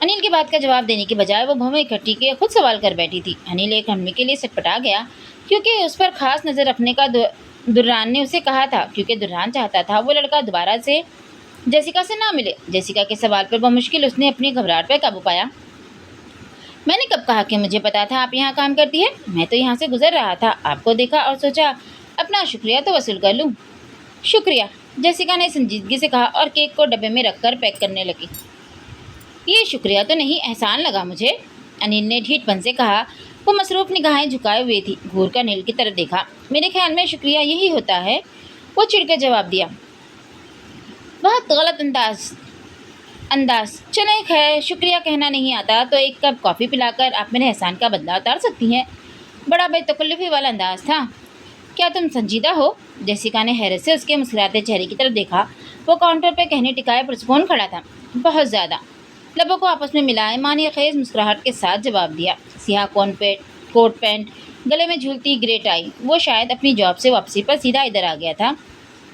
انیل کی بات کا جواب دینے کے بجائے وہ بھویں اکٹھی کے خود سوال کر بیٹھی تھی۔ انیل ایک لمحے کے لیے سٹپٹا گیا کیونکہ اس پر خاص نظر رکھنے کا دران نے اسے کہا تھا، کیونکہ دران چاہتا تھا وہ لڑکا دوبارہ سے جیسیکا سے نہ ملے۔ جیسیکا کے سوال پر بمشکل اس نے اپنی گھبراہٹ پہ قابو پایا۔ میں نے کب کہا کہ مجھے پتا تھا آپ یہاں کام کرتی ہے؟ میں تو یہاں سے گزر رہا تھا، آپ کو دیکھا اور سوچا اپنا شکریہ تو وصول کر لوں۔ شکریہ، جیسیکا نے سنجیدگی سے کہا اور کیک کو ڈبے میں رکھ کر پیک کرنے لگی۔ یہ شکریہ تو نہیں، احسان لگا مجھے، انیل نے ڈھیٹ پن سے کہا۔ وہ مصروف نگاہیں جھکائے ہوئے تھی، گھور کر انیل کی طرف دیکھا۔ میرے خیال میں شکریہ یہی ہوتا ہے، وہ چڑ کر جواب دیا۔ بہت غلط انداز۔ چلیں خیر، شکریہ کہنا نہیں آتا تو ایک کپ کافی پلا کر آپ میرے احسان کا بدلہ اتار سکتی ہیں۔ بڑا بے تکلفی والا انداز تھا۔ کیا تم سنجیدہ ہو؟ جیسیکا نے حیرت سے اس کے مسکراتے چہرے کی طرف دیکھا۔ وہ کاؤنٹر پہ کہنے ٹکائے پرسکون کھڑا تھا۔ بہت زیادہ، لبوں کو آپس میں ملائے معنی خیز مسکراہٹ کے ساتھ جواب دیا۔ سیاہ کوٹ پینٹ، گلے میں جھولتی گرے ٹائی، وہ شاید اپنی جاب سے واپسی پر سیدھا ادھر آ گیا تھا۔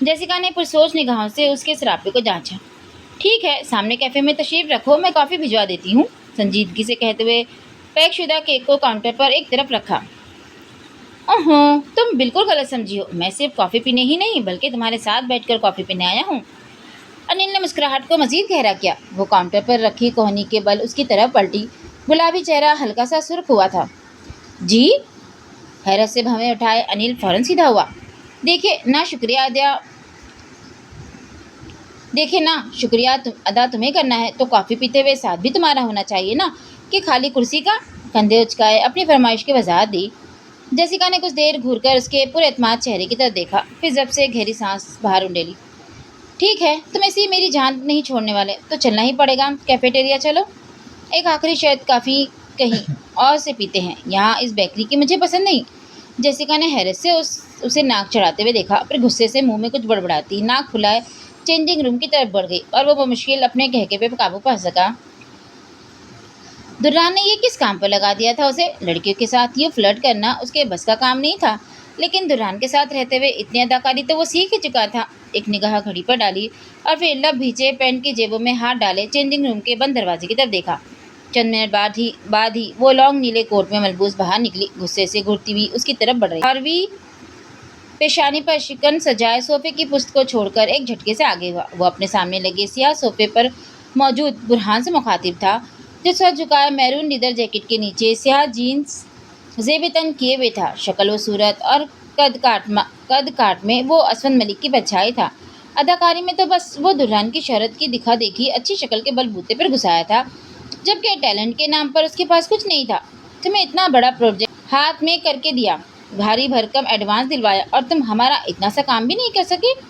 جیسیکا نے پرسوچ نگاہوں سے اس کے سراپے کو جانچا۔ ٹھیک ہے، سامنے کیفے میں تشریف رکھو، میں کافی بھجوا دیتی ہوں، سنجیدگی سے کہتے ہوئے پیک شدہ کیک کو کاؤنٹر پر ایک طرف رکھا۔ اوہوں، تم بالکل غلط سمجھی ہو، میں صرف کافی پینے ہی نہیں بلکہ تمہارے ساتھ بیٹھ کر کافی پینے آیا ہوں۔ انیل نے مسکراہٹ کو مزید گہرا کیا۔ وہ کاؤنٹر پر رکھی کوہنی کے بل اس کی طرف پلٹی۔ گلابی چہرہ ہلکا سا سرخ ہوا تھا۔ جی؟ حیرت سے بھویں اٹھائے انیل فوراً سیدھا ہوا۔ دیکھے نا، شکریہ ادا تمہیں کرنا ہے تو کافی پیتے ہوئے ساتھ بھی تمہارا ہونا چاہیے نا، کہ خالی کرسی کا؟ کندھے اچکائے اپنی فرمائش کی وضاحت دی۔ جیسیکا نے کچھ دیر گھور کر اس کے پر اعتماد چہرے کی طرف دیکھا، پھر ضبط سے گہری سانس باہر انڈیلی۔ ٹھیک ہے، تم ایسی میری جان نہیں چھوڑنے والے تو چلنا ہی پڑے گا، کیفیٹیریا چلو۔ ایک آخری شرط، کافی کہیں اور سے پیتے ہیں، یہاں اس بیکری کی مجھے پسند نہیں۔ جیسیکا نے حیرت سے اسے ناک چڑھاتے ہوئے دیکھا، پھر غصے سے منہ میں کچھ بڑبڑاتی ناک پھلائے چینجنگ روم کی طرف بڑھ گئی اور وہ بمشکل اپنے کہکے پہ قابو پا سکا۔ دران نے یہ کس کام پر لگا دیا تھا اسے؟ لڑکیوں کے ساتھ یہ فلرٹ کرنا اس کے بس کا کام نہیں تھا، لیکن دران کے ساتھ رہتے ہوئے اتنی اداکاری تو وہ سیکھ ہی چکا تھا۔ ایک نگاہ گھڑی پر ڈالی اور پھر لب بھیجے پینٹ کی جیبوں میں ہاتھ ڈالے چینجنگ روم کے بند دروازے کی طرف دیکھا۔ چند منٹ بعد ہی وہ لانگ نیلے کوٹ میں ملبوس باہر نکلی، غصے سے گھرتی ہوئی اس کی طرف بڑھ رہی۔ ہاروی پیشانی پر شکن سجائے صوفے کی پشت کو چھوڑ کر ایک جھٹکے سے آگے ہوا۔ وہ اپنے سامنے لگے سیاہ صوفے پر موجود برہان سے مخاطب تھا، جو سر جھکائے میرون لیدر جیکٹ کے نیچے سیاہ جینز زیب تن کیے ہوئے تھا۔ شکل و صورت اور قد کاٹ میں وہ اسود ملک کی پرچھائی تھا۔ اداکاری میں تو بس وہ دران کی شہرت کی دکھا دیکھی اچھی شکل کے بل بوتے پر گھسایا تھا، جبکہ ٹیلنٹ کے نام پر اس کے پاس کچھ نہیں تھا۔ تمہیں اتنا بڑا پروجیکٹ ہاتھ میں کر کے دیا، بھاری بھرکم ایڈوانس دلوایا اور تم ہمارا اتنا سا کام بھی نہیں کر سکے؟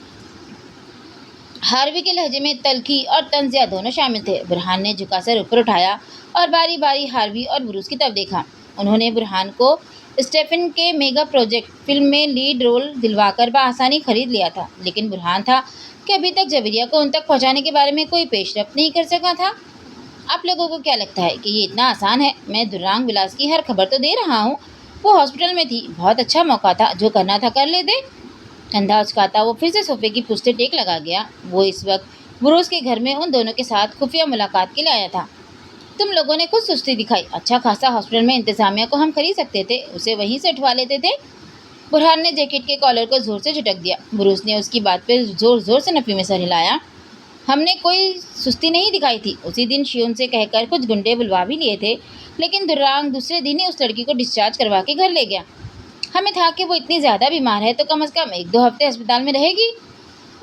ہاروی کے لہجے میں تلخی اور طنزیہ دونوں شامل تھے۔ برہان نے جھکا سر اوپر اٹھایا اور باری باری ہاروی اور بروس کی طرف دیکھا۔ انہوں نے برہان کو اسٹیفن کے میگا پروجیکٹ فلم میں لیڈ رول دلوا کر بآسانی خرید لیا تھا، لیکن برہان تھا کہ ابھی تک جویریہ کو ان تک پہنچانے کے بارے میں کوئی پیش رفت نہیں کر سکا تھا۔ آپ لوگوں کو کیا لگتا ہے کہ یہ اتنا آسان ہے؟ میں درانگ ولاس کی ہر خبر تو دے رہا ہوں، وہ ہاسپٹل میں تھی، بہت اچھا موقع تھا، جو کرنا تھا کر لے دے۔ کندھا اچکاتا وہ پھر سے صوفے کی پشت ٹیک لگا گیا۔ وہ اس وقت بروس کے گھر میں ان دونوں کے ساتھ خفیہ ملاقات کے لیے آیا تھا۔ تم لوگوں نے خود سستی دکھائی، اچھا خاصا ہاسپٹل میں انتظامیہ کو ہم خرید سکتے تھے، اسے وہیں سے اٹھوا لیتے تھے۔ برہان نے جیکٹ کے کالر کو زور سے جھٹک دیا۔ بروس نے اس کی بات پہ زور زور سے نفی میں سر ہلایا۔ ہم نے کوئی سستی نہیں دکھائی تھی، اسی دن شیون سے کہہ کر کچھ گنڈے بلوا بھی لیے تھے، لیکن درانگ دوسرے دن ہی اس لڑکی کو ڈسچارج کروا کے گھر لے گیا۔ ہمیں تھا کہ وہ اتنی زیادہ بیمار ہے تو کم از کم 1-2 ہفتے ہسپتال میں رہے گی۔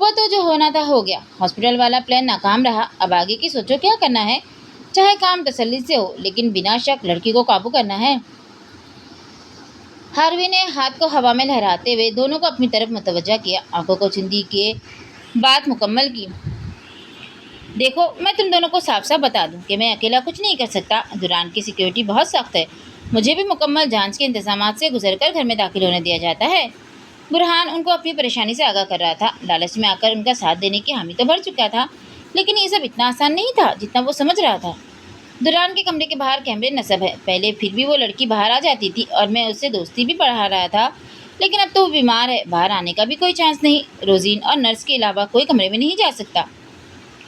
وہ تو جو ہونا تھا ہو گیا، ہاسپٹل والا پلان ناکام رہا، اب آگے کی سوچو کیا کرنا ہے، چاہے کام تسلی سے ہو لیکن بنا شک لڑکی کو قابو کرنا ہے۔ ہاروی نے ہاتھ کو ہوا میں لہراتے ہوئے دونوں کو اپنی طرف متوجہ کیا، آنکھوں کو چندی کیے بات مکمل کی۔ دیکھو، میں تم دونوں کو صاف صاف بتا دوں کہ میں اکیلا کچھ نہیں کر سکتا، دوران کی سیکیورٹی بہت سخت ہے، مجھے بھی مکمل جانچ کے انتظامات سے گزر کر گھر میں داخل ہونے دیا جاتا ہے۔ برہان ان کو اپنی پریشانی سے آگاہ کر رہا تھا، لالچ میں آ کر ان کا ساتھ دینے کی حامی تو بھر چکا تھا، لیکن یہ سب اتنا آسان نہیں تھا جتنا وہ سمجھ رہا تھا۔ دوران کے کمرے کے باہر کیمرے نصب ہے، پہلے پھر بھی وہ لڑکی باہر آ جاتی تھی اور میں اس سے دوستی بھی بڑھا رہا تھا، لیکن اب تو وہ بیمار ہے، باہر آنے کا بھی کوئی چانس نہیں، روزین اور نرس کے علاوہ کوئی کمرے میں نہیں جا سکتا۔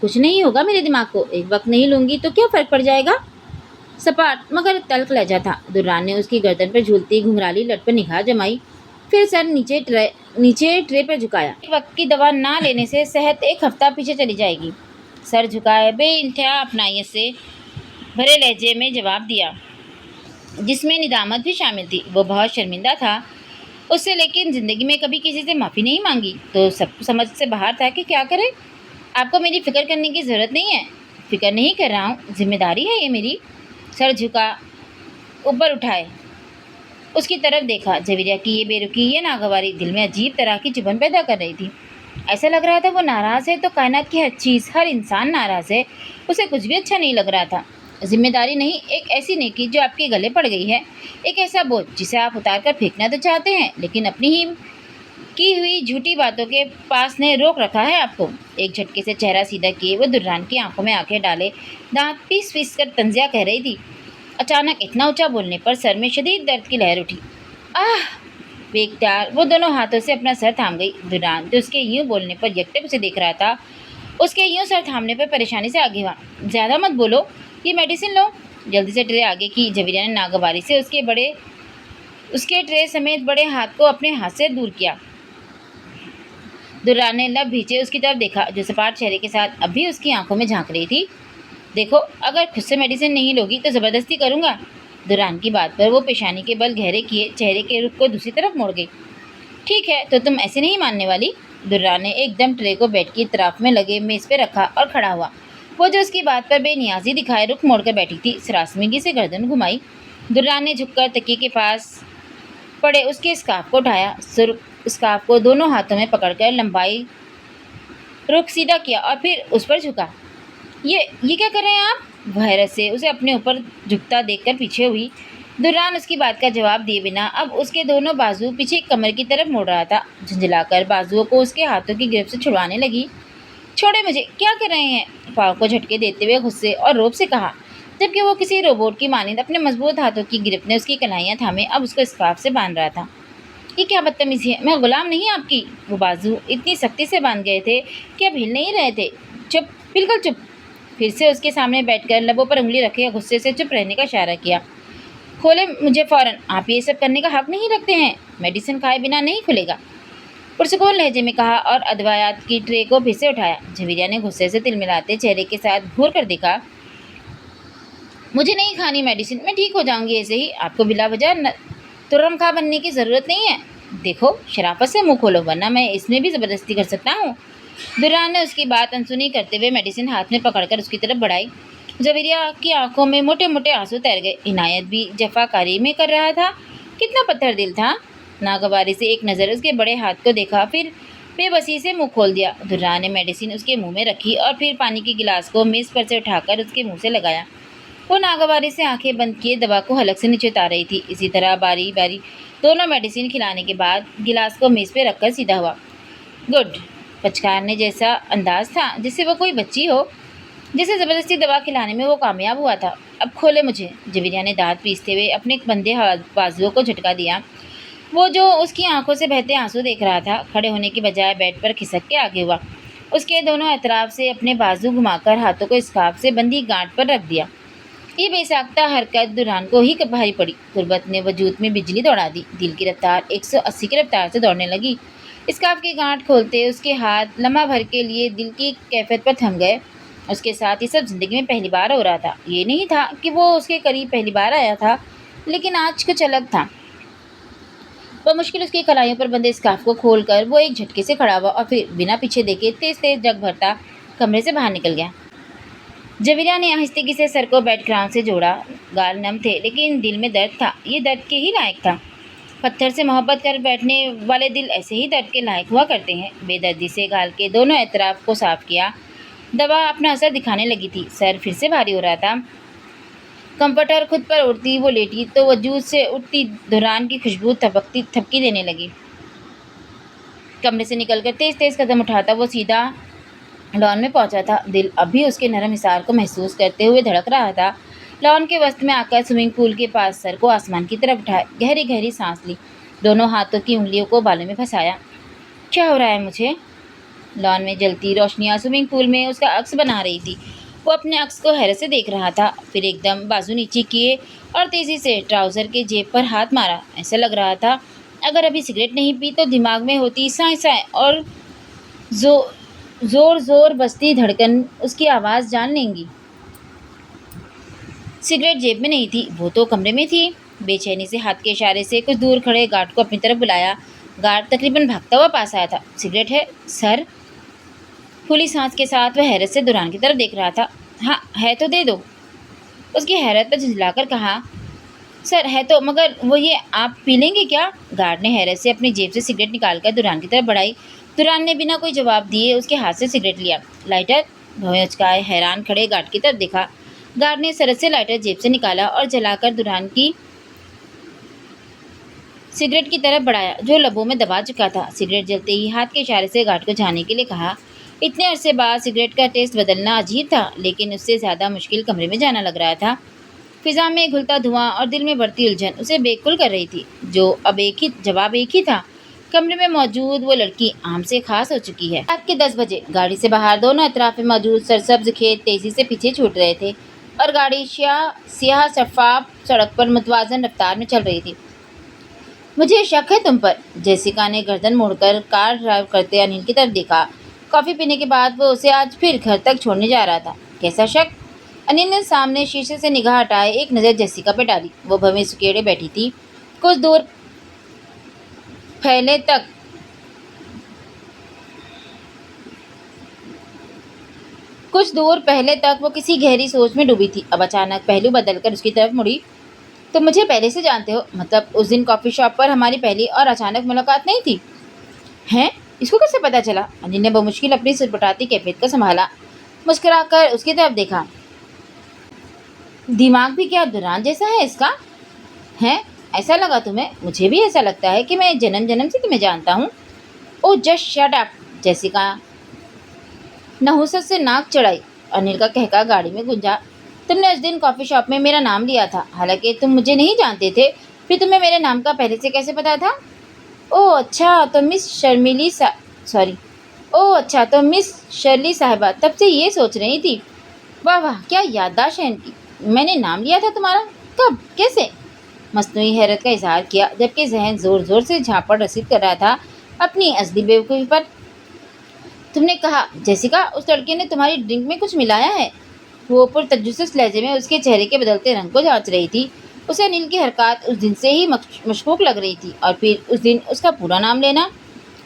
کچھ نہیں ہوگا میرے دماغ کو، ایک وقت نہیں لوں گی تو کیا فرق پڑ جائے گا؟ سپاٹ مگر تلخ لہجہ تھا۔ دران نے اس کی گردن پر جھولتی گھنگرالی لٹ پر نگاہ جمائی، پھر سر نیچے ٹرے پر جھکایا۔ ایک وقت کی دوا نہ لینے سے صحت ایک ہفتہ پیچھے چلی جائے گی۔ سر جھکائے بے انتہا اپنائیت سے بھرے لہجے میں جواب دیا، جس میں ندامت بھی شامل تھی۔ وہ بہت شرمندہ تھا اس سے، لیکن زندگی میں کبھی کسی سے معافی نہیں مانگی، تو سب سمجھ سے باہر تھا کہ کیا کرے۔ آپ کو میری فکر کرنے کی ضرورت نہیں ہے۔ فکر نہیں کر رہا ہوں، ذمہ داری ہے یہ میری۔ سر جھکا، اوپر اٹھائے، اس کی طرف دیکھا۔ جویریہ کی یہ بے رخی، یہ ناگواری دل میں عجیب طرح کی چبھن پیدا کر رہی تھی۔ ایسا لگ رہا تھا وہ ناراض ہے تو کائنات کی ہر چیز، ہر انسان ناراض ہے۔ اسے کچھ بھی اچھا نہیں لگ رہا تھا۔ ذمہ داری نہیں، ایک ایسی نیکی جو آپ کے گلے پڑ گئی ہے، ایک ایسا بوجھ جسے آپ اتار کر پھینکنا تو چاہتے ہیں، لیکن اپنی ہی کی ہوئی جھوٹی باتوں کے پاس نے روک رکھا ہے آپ کو۔ ایک جھٹکے سے چہرہ سیدھا کیے وہ دران کی آنکھوں میں آنکھیں ڈالے، دانت پیس پیس کر طنزیہ کہہ رہی تھی۔ اچانک اتنا اونچا بولنے پر سر میں شدید درد کی لہر اٹھی۔ آہ! بے اختیار وہ دونوں ہاتھوں سے اپنا سر تھام گئی۔ دران جو اس کے یوں بولنے پر یکٹک اسے دیکھ رہا تھا، اس کے یوں سر تھامنے پر پریشانی سے آگے ہوا۔ زیادہ مت بولو، یہ میڈیسن لو۔ جلدی سے ٹرے آگے کی۔ جویریہ نے ناگواری سے اس کے ٹرے سمیت بڑے ہاتھ کو اپنے ہاتھ سے دور کیا۔ دران نے لب بھیجے اس کی طرف دیکھا، جو سپاٹ چہرے کے ساتھ اب بھی اس کی آنکھوں میں جھانک رہی تھی۔ دیکھو، اگر خود سے میڈیسن نہیں لوگی تو زبردستی کروں گا۔ دران کی بات پر وہ پیشانی کے بل گہرے کیے چہرے کے رخ کو دوسری طرف موڑ گئی۔ ٹھیک ہے، تو تم ایسے نہیں ماننے والی؟ دران نے ایک دم ٹرے کو بیڈ کی طرف میں لگے میز پہ رکھا اور کھڑا ہوا۔ وہ جو اس کی بات پر بے نیازی دکھائے رخ موڑ کر بیٹھی تھی، سراسیمگی سے گردن گھمائی۔ دران نے جھک کر تکیے کے پاس پڑے اس کے اسکارف کو اٹھایا، سرخ اسکارف کو دونوں ہاتھوں میں پکڑ کر لمبائی رخ سیدھا کیا اور پھر اس پر جھکا۔ یہ کیا کر رہے ہیں آپ؟ وہ حیرت سے اسے اپنے اوپر جھکتا دیکھ کر پیچھے ہوئی۔ دران اس کی بات کا جواب دیے بنا اب اس کے دونوں بازو پیچھے کمر کی طرف موڑ رہا تھا۔ جھنجھلا کر بازوؤں کو اس کے ہاتھوں کی گرفت سے چھڑوانے لگی۔ چھوڑے مجھے، کیا کر رہے ہیں؟ پاؤں کو جھٹکے دیتے ہوئے غصے اور رعب سے کہا، جبکہ وہ کسی روبوٹ کی مانند اپنے مضبوط ہاتھوں کی گرفت نے اس کی کلائیاں تھامے اب اس کو اسکارف سے باندھ رہا تھا۔ یہ کیا بدتمیزی ہے؟ میں غلام نہیں آپ کی۔ وہ بازو اتنی سختی سے باندھ گئے تھے کہ اب ہل نہیں رہے تھے۔ چپ، بالکل چپ۔ پھر سے اس کے سامنے بیٹھ کر لبوں پر انگلی رکھے غصے سے چپ رہنے کا اشارہ کیا۔ کھولے مجھے فوراً، آپ یہ سب کرنے کا حق نہیں رکھتے ہیں۔ میڈیسن کھائے بنا نہیں کھلے گا، پرسکون لہجے میں کہا اور ادویات کی ٹرے کو پھر سے اٹھایا۔ جویریہ نے غصے سے تلملاتے چہرے کے ساتھ گھور کر دیکھا۔ مجھے نہیں کھانی میڈیسن، میں ٹھیک ہو جاؤں گی ایسے ہی، آپ کو بلا وجہ ترم خواہ بننے کی ضرورت نہیں ہے۔ دیکھو، شرافت سے منہ کھولو ورنہ میں اس میں بھی زبردستی کر سکتا ہوں۔ دران نے اس کی بات انسنی کرتے ہوئے میڈیسن ہاتھ میں پکڑ کر اس کی طرف بڑھائی۔ جویریہ کی آنکھوں میں موٹے موٹے آنسو تیر گئے۔ عنایت بھی جفاکاری میں کر رہا تھا، کتنا پتھر دل تھا۔ ناگواری سے ایک نظر اس کے بڑے ہاتھ کو دیکھا، پھر بے بسی سے منہ کھول دیا۔ دران نے میڈیسن اس کے منہ میں رکھی اور پھر پانی کے گلاس کو میز پر سے اٹھا کر اس کے منہ سے لگایا۔ وہ ناگواری سے آنکھیں بند کیے دوا کو حلق سے نیچے اتار رہی تھی۔ اسی طرح باری باری دونوں میڈیسن کھلانے کے بعد گلاس کو میز پہ رکھ کر سیدھا ہوا۔ گڈ، پچکارنے جیسا انداز تھا جیسے وہ کوئی بچی ہو جسے زبردستی دوا کھلانے میں وہ کامیاب ہوا تھا۔ اب کھولے مجھے۔ جویریہ نے دانت پیستے ہوئے اپنے بندے بازوؤں کو جھٹکا دیا۔ وہ جو اس کی آنکھوں سے بہتے آنسو دیکھ رہا تھا، کھڑے ہونے کی بجائے بیڈ پر کھسک کے آگے ہوا۔ اس کے دونوں اطراف سے اپنے بازو گھما کر ہاتھوں کو اسکارف سے بندھی گانٹھ پر رکھ دیا۔ یہ بے ساختہ حرکت دران کو ہی بھاری پڑی۔ قربت نے وجود میں بجلی دوڑا دی۔ دل کی رفتار 180 کی رفتار سے دوڑنے لگی۔ اسکارف کی گانٹھ کھولتے اس کے ہاتھ لمحہ بھر کے لیے دل کی کیفیت پر تھم گئے۔ اس کے ساتھ یہ سب زندگی میں پہلی بار ہو رہا تھا۔ یہ نہیں تھا کہ وہ اس کے قریب پہلی بار آیا تھا، لیکن آج کچھ الگ تھا۔ بمشکل اس کی کلائیوں پر بندھے اسکارف کو کھول کر وہ ایک جھٹکے سے کھڑا ہوا اور پھر بنا پیچھے دیکھے تیز تیز جگ بھرتا کمرے سے باہر نکل گیا۔ جویریہ نے آہستگی سے سر کو بیڈ گراؤنڈ سے جوڑا۔ گال نم تھے لیکن دل میں درد تھا۔ یہ درد کے ہی لائق تھا۔ پتھر سے محبت کر بیٹھنے والے دل ایسے ہی درد کے لائق ہوا کرتے ہیں۔ بے دردی سے گال کے دونوں اطراف کو صاف کیا۔ دوا اپنا اثر دکھانے لگی تھی۔ سر پھر سے بھاری ہو رہا تھا۔ کمفرٹر خود پر اڑتی وہ لیٹی تو وجود سے اٹھتی دران کی خوشبو تھپکی دینے لگی۔ کمرے سے نکل کر تیز تیز قدم اٹھاتا وہ سیدھا لان میں پہنچا تھا۔ دل اب بھی اس کے نرم حصار کو محسوس کرتے ہوئے دھڑک رہا تھا۔ لان کے وسط میں آ کر سوئمنگ پول کے پاس سر کو آسمان کی طرف اٹھائے، گہری گہری سانس لی، دونوں ہاتھوں کی انگلیوں کو بالوں میں پھنسایا۔ کیا ہو رہا ہے مجھے؟ لان میں جلتی روشنیاں سوئمنگ پول میں اس کا عکس بنا رہی تھی۔ وہ اپنے عکس کو حیرت سے دیکھ رہا تھا، پھر ایک دم بازو نیچے کیے اور تیزی سے ٹراؤزر کے جیب پر ہاتھ مارا۔ ایسا لگ رہا تھا اگر ابھی سگریٹ نہیں پی تو دماغ میں ہوتی سائیں سائیں اور زور زور بستی دھڑکن اس کی آواز جان لیں گی۔ سگریٹ جیب میں نہیں تھی، وہ تو کمرے میں تھی۔ بے چینی سے ہاتھ کے اشارے سے کچھ دور کھڑے گارڈ کو اپنی طرف بلایا۔ گارڈ تقریباً بھاگتا ہوا پاس آیا تھا۔ سگریٹ ہے سر؟ کھلی سانس کے ساتھ وہ حیرت سے دوران کی طرف دیکھ رہا تھا۔ ہاں ہے تو دے دو، اس کی حیرت پر جھنجلا کر کہا۔ سر ہے تو، مگر وہ یہ آپ پی لیں گے کیا؟ گارڈ نے حیرت سے اپنی جیب سے سگریٹ نکال کر دوران کی طرف بڑھائی۔ دوران نے بنا کوئی جواب دیے اس کے ہاتھ سے سگریٹ لیا۔ لائٹر؟ بھویں اچکائے حیران کھڑے گارڈ کی طرف دیکھا۔ گارڈ نے سرت سے لائٹر جیب سے نکالا اور جلا کر دوران کی سگریٹ کی طرف بڑھایا جو لبوں میں دبا چکا تھا۔ سگریٹ جلتے ہی ہاتھ کے اشارے سے گارڈ کو جانے کے لیے کہا۔ اتنے عرصے بعد سگریٹ کا ٹیسٹ بدلنا عجیب تھا، لیکن اس سے زیادہ مشکل کمرے میں جانا لگ رہا تھا۔ فضا میں گھلتا دھواں اور دل میں بڑھتی الجھن اسے بے قل کر رہی تھی۔ جواب ایک ہی تھا، کمرے میں موجود وہ لڑکی عام سے خاص ہو چکی ہے۔ رات کے 10 بجے گاڑی سے باہر دونوں اطراف میں موجود سرسبز کھیت تیزی سے پیچھے چھوٹ رہے تھے اور گاڑی سیاہ شفاف سڑک پر متوازن رفتار میں چل رہی تھی۔ مجھے شک ہے تم پر، جیسیکا نے گردن موڑ کر کار ڈرائیو کرتے انیل کی طرف دیکھا۔ کافی پینے کے بعد وہ اسے آج پھر گھر تک چھوڑنے جا رہا تھا۔ کیسا شک؟ انیل نے سامنے شیشے سے نگاہ ہٹائے ایک نظر جیسیکا پہ ڈالی۔ وہ بھویں سکیڑے بیٹھی تھی۔ کچھ دور پہلے تک وہ کسی گہری سوچ میں ڈوبی تھی، اب اچانک پہلو بدل کر اس کی طرف مڑی۔ تم مجھے پہلے سے جانتے ہو؟ مطلب اس دن کافی شاپ پر ہماری پہلی اور اچانک ملاقات نہیں تھی؟ ہیں؟ اس کو کیسے پتا چلا؟ انیل نے بمشکل اپنی سٹپٹاتی کیفیت کو سنبھالا، مسکرا کر اس کی طرف دیکھا۔ دماغ بھی کیا دوران جیسا ہے اس کا؟ ہے ایسا لگا تمہیں؟ مجھے بھی ایسا لگتا ہے کہ میں جنم سے تمہیں جانتا ہوں۔ او جسٹ شٹ اپ! جیسیکا نحوست سے ناک چڑھائی۔ انیل کا کہکا گاڑی میں گونجا۔ تم نے اس دن کافی شاپ میں میرا نام لیا تھا، حالانکہ تم مجھے نہیں جانتے تھے، پھر تمہیں میرے نام کا پہلے سے کیسے پتا تھا؟ اوہ اچھا تو مس شرلی صاحبہ تب سے یہ سوچ رہی تھی۔ واہ واہ کیا یادداشت ہے ان کی! میں نے نام لیا تھا تمہارا؟ کب؟ کیسے؟ مصنوعی حیرت کا اظہار کیا، جبکہ ذہن زور زور سے جھاپڑ رسید کر رہا تھا اپنی اصلی بیوقوفی پر۔ تم نے کہا جیسیکا اس لڑکے نے تمہاری ڈرنک میں کچھ ملایا ہے؟ وہ پرتجسس لہجے میں اس کے چہرے کے بدلتے رنگ کو جانچ رہی تھی۔ اسے انیل کی حرکات اس دن سے ہی مشکوک لگ رہی تھی، اور پھر اس دن اس کا پورا نام لینا۔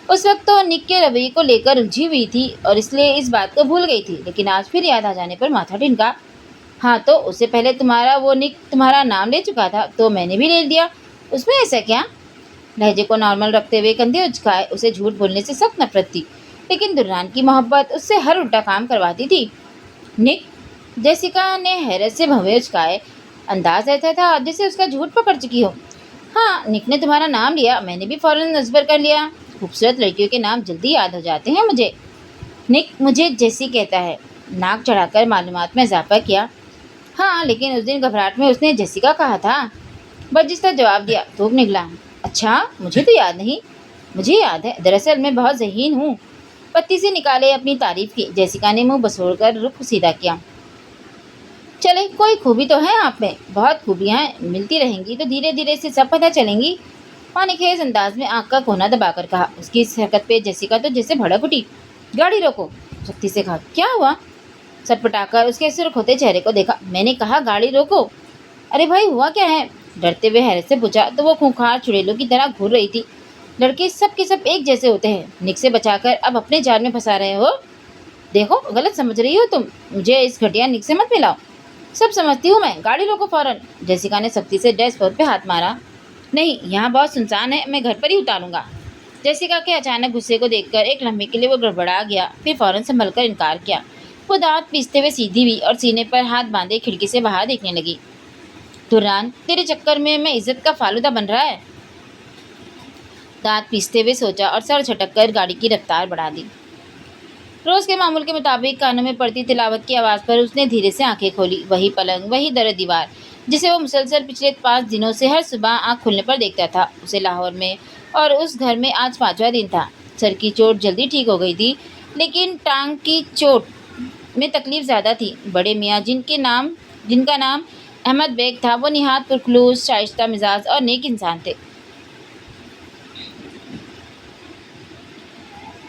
اس وقت تو نک کے رویے کو لے کر الجھی ہوئی تھی اور اس لیے اس بات کو بھول گئی تھی، لیکن آج پھر یاد آ جانے پر ماتھا ٹھنکا۔ ہاں تو اس سے پہلے وہ نک تمہارا نام لے چکا تھا تو میں نے بھی لے لیا، اس میں ایسا کیا؟ لہجے کو نارمل رکھتے ہوئے کندھے اچکائے۔ اسے جھوٹ بولنے سے سخت نفرت تھی، لیکن دوران کی محبت اس سے ہر الٹا کام کرواتی تھی۔ نک؟ جیسیکا نے حیرت سے بھویں اچکائے۔ انداز ایسا تھا جیسے اس کا جھوٹ پکڑ چکی ہو۔ ہاں نک نے تمہارا نام لیا، میں نے بھی فوراً ازبر کر لیا۔ خوبصورت لڑکیوں کے نام جلدی یاد ہو جاتے ہیں مجھے۔ نک مجھے جیسی کہتا ہے، ناک چڑھا کر معلومات میں اضافہ کیا۔ ہاں لیکن اس دن گھبراہٹ میں اس نے جیسیکا کہا تھا۔ برجستہ جواب دیا۔ تھوک نکلا۔ اچھا مجھے تو یاد نہیں۔ مجھے یاد ہے، دراصل میں بہت ذہین ہوں۔ پتی سے نکالے اپنی تعریف کی۔ جیسیکا نے منہ بسوڑ کر رخ سیدھا کیا۔ چلے کوئی خوبی تو ہے آپ میں، بہت خوبیاں ہیں، ملتی رہیں گی تو دھیرے دھیرے سے سب پتہ چلیں گی۔ پانی خیز انداز میں آنکھ کا کونا دبا کر کہا۔ اس کی اس حرکت پہ جیسیکا تو جیسے بھڑک اٹھی۔ گاڑی روکو، سختی سے کہا۔ کیا ہوا؟ سٹپٹا کر اس کے سرخ ہوتے چہرے کو دیکھا۔ میں نے کہا گاڑی روکو۔ ارے بھائی ہوا کیا ہے؟ ڈرتے ہوئے حیرت سے پوچھا تو وہ خونخوار چڑیلوں کی طرح گھور رہی تھی۔ لڑکے سب کے سب ایک جیسے ہوتے ہیں، نک سے بچا کر اب اپنے جال میں پھنسا رہے ہو؟ دیکھو غلط سمجھ رہی ہو تم، مجھے اس گھٹیا نک سے مت ملاؤ۔ سب سمجھتی ہوں میں، گاڑی روکو فوراً۔ جیسیکا نے سختی سے ڈیش بورڈ پہ ہاتھ مارا۔ نہیں یہاں بہت سنسان ہے، میں گھر پر ہی اتاروں گا۔ جیسیکا کے اچانک غصے کو دیکھ کر ایک لمحے کے لیے وہ گڑبڑا گیا، پھر فوراً سنبھل کر انکار کیا۔ وہ دانت پیستے ہوئے سیدھی ہوئی اور سینے پر ہاتھ باندھے کھڑکی سے باہر دیکھنے لگی۔ دوران تیرے چکر میں عزت کا فالودہ بن رہا ہے، دانت پیستے ہوئے سوچا اور سر جھٹک کر گاڑی کی رفتار بڑھا دی۔ روز کے معمول کے مطابق کانوں میں پڑتی تلاوت کی آواز پر اس نے دھیرے سے آنکھیں کھولی۔ وہی پلنگ، وہی در دیوار جسے وہ مسلسل پچھلے 5 دنوں سے ہر صبح آنکھ کھلنے پر دیکھتا تھا، اسے لاہور میں اور اس گھر میں آج 5واں دن تھا۔ سر کی چوٹ جلدی ٹھیک ہو گئی تھی لیکن ٹانگ کی چوٹ میں تکلیف زیادہ تھی۔ بڑے میاں جن کا نام احمد بیگ تھا، وہ نہایت پرخلوص، شائستہ مزاج اور نیک انسان تھے،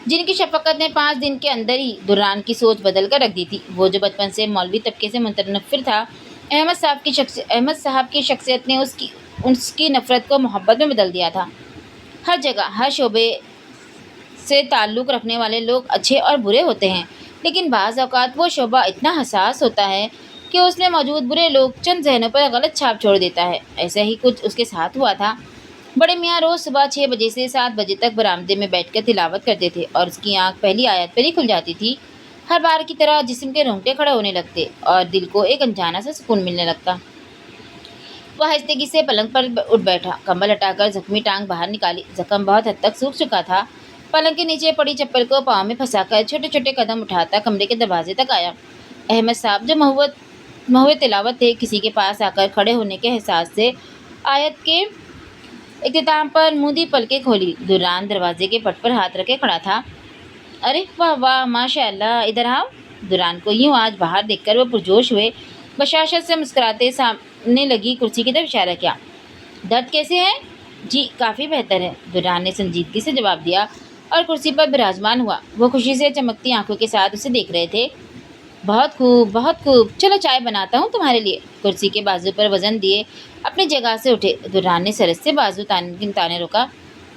جن کی شفقت نے 5 دن کے اندر ہی دران کی سوچ بدل کر رکھ دی تھی۔ وہ جو بچپن سے مولوی طبقے سے متنفر تھا، احمد صاحب کی شخصیت نے اس کی نفرت کو محبت میں بدل دیا تھا۔ ہر جگہ، ہر شعبے سے تعلق رکھنے والے لوگ اچھے اور برے ہوتے ہیں، لیکن بعض اوقات وہ شعبہ اتنا حساس ہوتا ہے کہ اس میں موجود برے لوگ چند ذہنوں پر غلط چھاپ چھوڑ دیتا ہے۔ ایسا ہی کچھ اس کے ساتھ ہوا تھا۔ بڑے میاں روز صبح 6 بجے سے 7 بجے تک برآمدے میں بیٹھ کر تلاوت کرتے تھے اور اس کی آنکھ پہلی آیت پر ہی کھل جاتی تھی۔ ہر بار کی طرح جسم کے رونگٹے کھڑے ہونے لگتے اور دل کو ایک انجانا سا سکون ملنے لگتا۔ وہ آہستگی سے پلنگ پر اٹھ بیٹھا، کمبل ہٹا کر زخمی ٹانگ باہر نکالی۔ زخم بہت حد تک سوکھ چکا تھا۔ پلنگ کے نیچے پڑی چپل کو پاؤں میں پھنسا کر چھوٹے چھوٹے قدم اٹھاتا کمرے کے دروازے تک آیا۔ احمد صاحب جو مہوے تلاوت تھے، کسی کے پاس آ کر کھڑے ہونے کے احساس سے آیت کے اختتام پر موندی پلکیں کھولی۔ دران دروازے کے پٹ پر ہاتھ رکھے کھڑا تھا۔ ارے واہ واہ، ماشاء اللہ، ادھر آؤ۔ دران کو یوں آج باہر دیکھ کر وہ پرجوش ہوئے بشاشت سے مسکراتے سامنے لگی کرسی کی طرف اشارہ کیا۔ درد کیسے ہے؟ جی کافی بہتر ہے، دران نے سنجیدگی سے جواب دیا اور کرسی پر براجمان ہوا۔ وہ خوشی سے چمکتی آنکھوں کے ساتھ اسے دیکھ رہے تھے۔ بہت خوب، بہت خوب، چلو چائے بناتا ہوں تمہارے لیے۔ کرسی کے بازو پر وزن دیے اپنی جگہ سے اٹھے۔ دران نے سرس سے بازو تانے روکا۔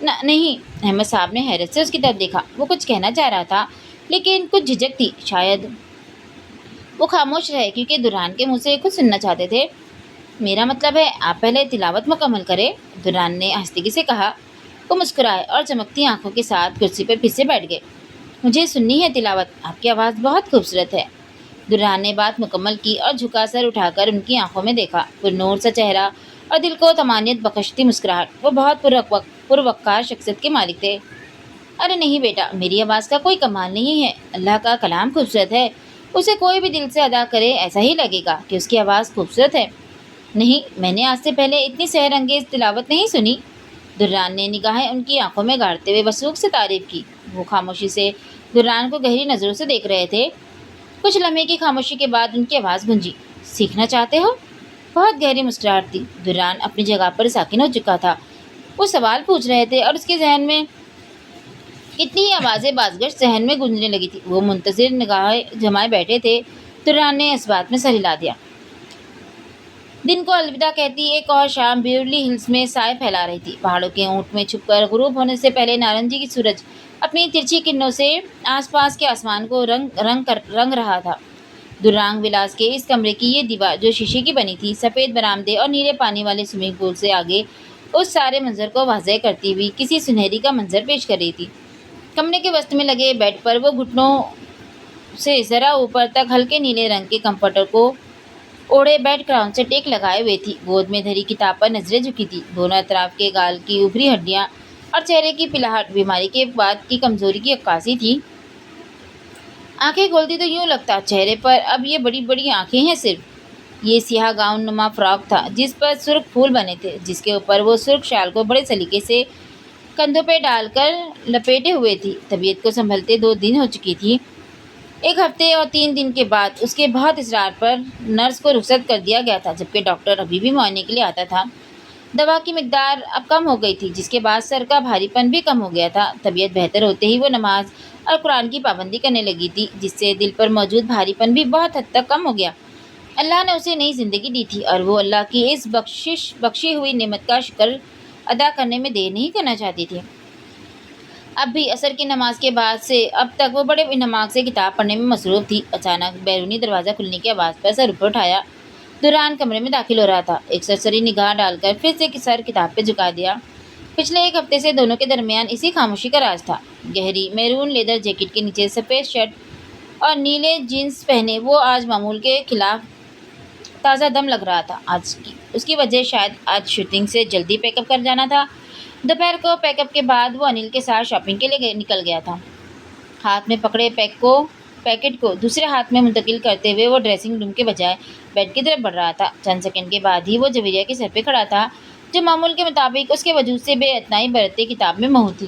نہیں۔ احمد صاحب نے حیرت سے اس کی طرف دیکھا۔ وہ کچھ کہنا چاہ رہا تھا، لیکن کچھ جھجک تھی، شاید وہ خاموش رہے کیونکہ دران کے منہ سے کچھ سننا چاہتے تھے۔ میرا مطلب ہے آپ پہلے تلاوت مکمل کریں، دران نے آہستگی سے کہا۔ وہ مسکرائے اور چمکتی آنکھوں کے ساتھ کرسی پر پھر سے بیٹھ گئے۔ مجھے سننی ہے تلاوت، آپ کی آواز بہت خوبصورت ہے۔ دران نے بات مکمل کی اور جھکا سر اٹھا کر ان کی آنکھوں میں دیکھا۔ پرنور سا چہرہ اور دل کو طمانینت بخشتی مسکراہٹ۔ وہ بہت پروقار شخصیت کے مالک تھے۔ ارے نہیں بیٹا، میری آواز کا کوئی کمال نہیں ہے، اللہ کا کلام خوبصورت ہے، اسے کوئی بھی دل سے ادا کرے ایسا ہی لگے گا کہ اس کی آواز خوبصورت ہے۔ نہیں، میں نے آج سے پہلے اتنی سحر انگیز تلاوت نہیں سنی۔ دران نے نگاہیں ان کی آنکھوں میں گاڑتے ہوئے وثوق سے تعریف کی۔ وہ خاموشی سے دران کو گہری نظروں سے دیکھ رہے تھے۔ کچھ لمحے کی خاموشی کے بعد ان کی آواز گونجی۔ سیکھنا چاہتے ہو؟ بہت گہری مسکراہٹ تھی۔ دران اپنی جگہ پر ساکن ہو چکا تھا۔ وہ سوال پوچھ رہے تھے اور اس کے ذہن میں اتنی ہی آوازیں بازگشت ذہن میں گونجنے لگی تھی۔ وہ منتظر نگاہیں جمائے بیٹھے تھے۔ دران نے اس بات میں سر ہلا دیا۔ دن کو الوداع کہتی ایک اور شام بیورلی ہلز میں سائے پھیلا رہی تھی۔ پہاڑوں کے اونٹ میں چھپ کر غروب ہونے سے پہلے نارنجی کی سورج اپنی ترچھی کرنوں سے آس پاس کے آسمان کو رنگ رہا تھا۔ درانگ ولاس کے اس کمرے کی یہ دیوار جو شیشے کی بنی تھی، سفید برآمدے اور نیلے پانی والے سوئمنگ پول سے آگے اس سارے منظر کو واضح کرتی ہوئی کسی سنہری کا منظر پیش کر رہی تھی۔ کمرے کے وسط میں لگے بیڈ پر وہ گھٹنوں سے ذرا اوپر تک ہلکے نیلے رنگ کے کمفرٹر کو اوڑھے بیڈ کراؤن سے ٹیک لگائے ہوئے تھی۔ گود میں دھری کتاب پر نظریں جھکی تھی۔ دونوں اطراف کے گال کی ابھری ہڈیاں اور چہرے کی پلاہٹ بیماری کے بعد کی کمزوری کی عکاسی تھی۔ آنکھیں کھولتی تو یوں لگتا چہرے پر اب یہ بڑی بڑی آنکھیں ہیں صرف۔ یہ سیاہ گاؤن نما فراک تھا جس پر سرخ پھول بنے تھے، جس کے اوپر وہ سرخ شال کو بڑے سلیقے سے کندھوں پہ ڈال کر لپیٹے ہوئے تھی۔ طبیعت کو سنبھلتے 2 دن ہو چکی تھی۔ 1 ہفتے اور 3 دن کے بعد اس کے بہت اصرار پر نرس کو رخصت کر دیا گیا تھا، جبکہ ڈاکٹر ابھی بھی معائنے کے لیے آتا تھا۔ دوا کی مقدار اب کم ہو گئی تھی، جس کے بعد سر کا بھاری پن بھی کم ہو گیا تھا۔ طبیعت بہتر ہوتے ہی وہ نماز اور قرآن کی پابندی کرنے لگی تھی، جس سے دل پر موجود بھاری پن بھی بہت حد تک کم ہو گیا۔ اللہ نے اسے نئی زندگی دی تھی اور وہ اللہ کی اس بخشی ہوئی نعمت کا شکر ادا کرنے میں دیر نہیں کرنا چاہتی تھی۔ اب بھی عصر کی نماز کے بعد سے اب تک وہ بڑے انہماک سے کتاب پڑھنے میں مصروف تھی۔ اچانک بیرونی دروازہ کھلنے کی آواز پر سر اوپر اٹھایا۔ دران کمرے میں داخل ہو رہا تھا۔ ایک سرسری نگاہ ڈال کر پھر سے سر کتاب پہ جھکا دیا۔ پچھلے 1 ہفتے سے دونوں کے درمیان اسی خاموشی کا راز تھا۔ گہری میرون لیدر جیکٹ کے نیچے سفید شرٹ اور نیلے جینس پہنے وہ آج معمول کے خلاف تازہ دم لگ رہا تھا۔ اس کی وجہ شاید آج شوٹنگ سے جلدی پیک اپ کر جانا تھا۔ دوپہر کو پیک اپ کے بعد وہ انل کے ساتھ شاپنگ کے لیے نکل گیا تھا۔ ہاتھ میں پکڑے پیکٹ کو دوسرے ہاتھ میں منتقل کرتے ہوئے وہ ڈریسنگ روم کے بجائے بیڈ کی طرف بڑھ رہا تھا۔ چند سیکنڈ کے بعد ہی وہ جویریہ کے سر پہ کھڑا تھا، جو معمول کے مطابق اس کے وجود سے بے اعتنائی برتتے کتاب میں مہو تھی۔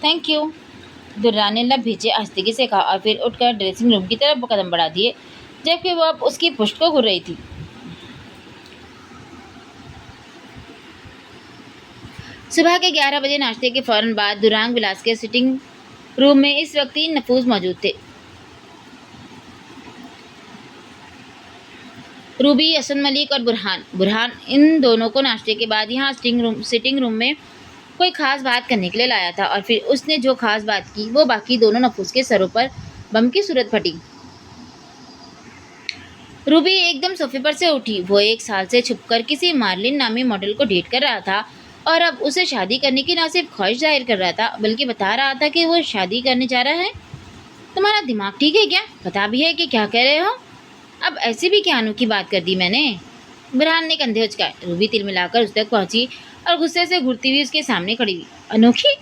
تھینک یو، درران نے لب بھیجے آہستگی سے کہا اور پھر اٹھ کر ڈریسنگ روم کی طرف قدم بڑھا دیے، جبکہ وہ اب اس کی پشت کو گھر رہی تھی۔ صبح کے 11 بجے ناشتے کے فوراً بعد درانگ ولاس کے سٹنگ روم میں اس وقت 3 نفوذ موجود تھے۔ روبی، حسن ملک اور برہان ان دونوں کو ناشتے کے بعد یہاں سٹنگ روم میں کوئی خاص بات کرنے کے لیے لایا تھا، اور پھر اس نے جو خاص بات کی وہ باقی دونوں نفوذ کے سروں پر بم کی صورت پھٹی۔ روبی ایک دم صوفے پر سے اٹھی۔ وہ 1 سال سے چھپ کر کسی مارلن نامی ماڈل کو ڈیٹ کر رہا تھا، اور اب اسے شادی کرنے کی نہ صرف خواہش ظاہر کر رہا تھا بلکہ بتا رہا تھا کہ وہ شادی کرنے جا رہا ہے۔ تمہارا دماغ ٹھیک ہے کیا؟ پتا بھی ہے کہ کیا کہہ رہے ہو؟ اب ایسی بھی کیا انوکھی بات کر دی میں نے؟ برہان نے کندھے اچکائے۔ روبی تل ملا کر اس تک پہنچی اور غصے سے گھرتی ہوئی اس کے سامنے کھڑی ہوئی۔ انوکھی؟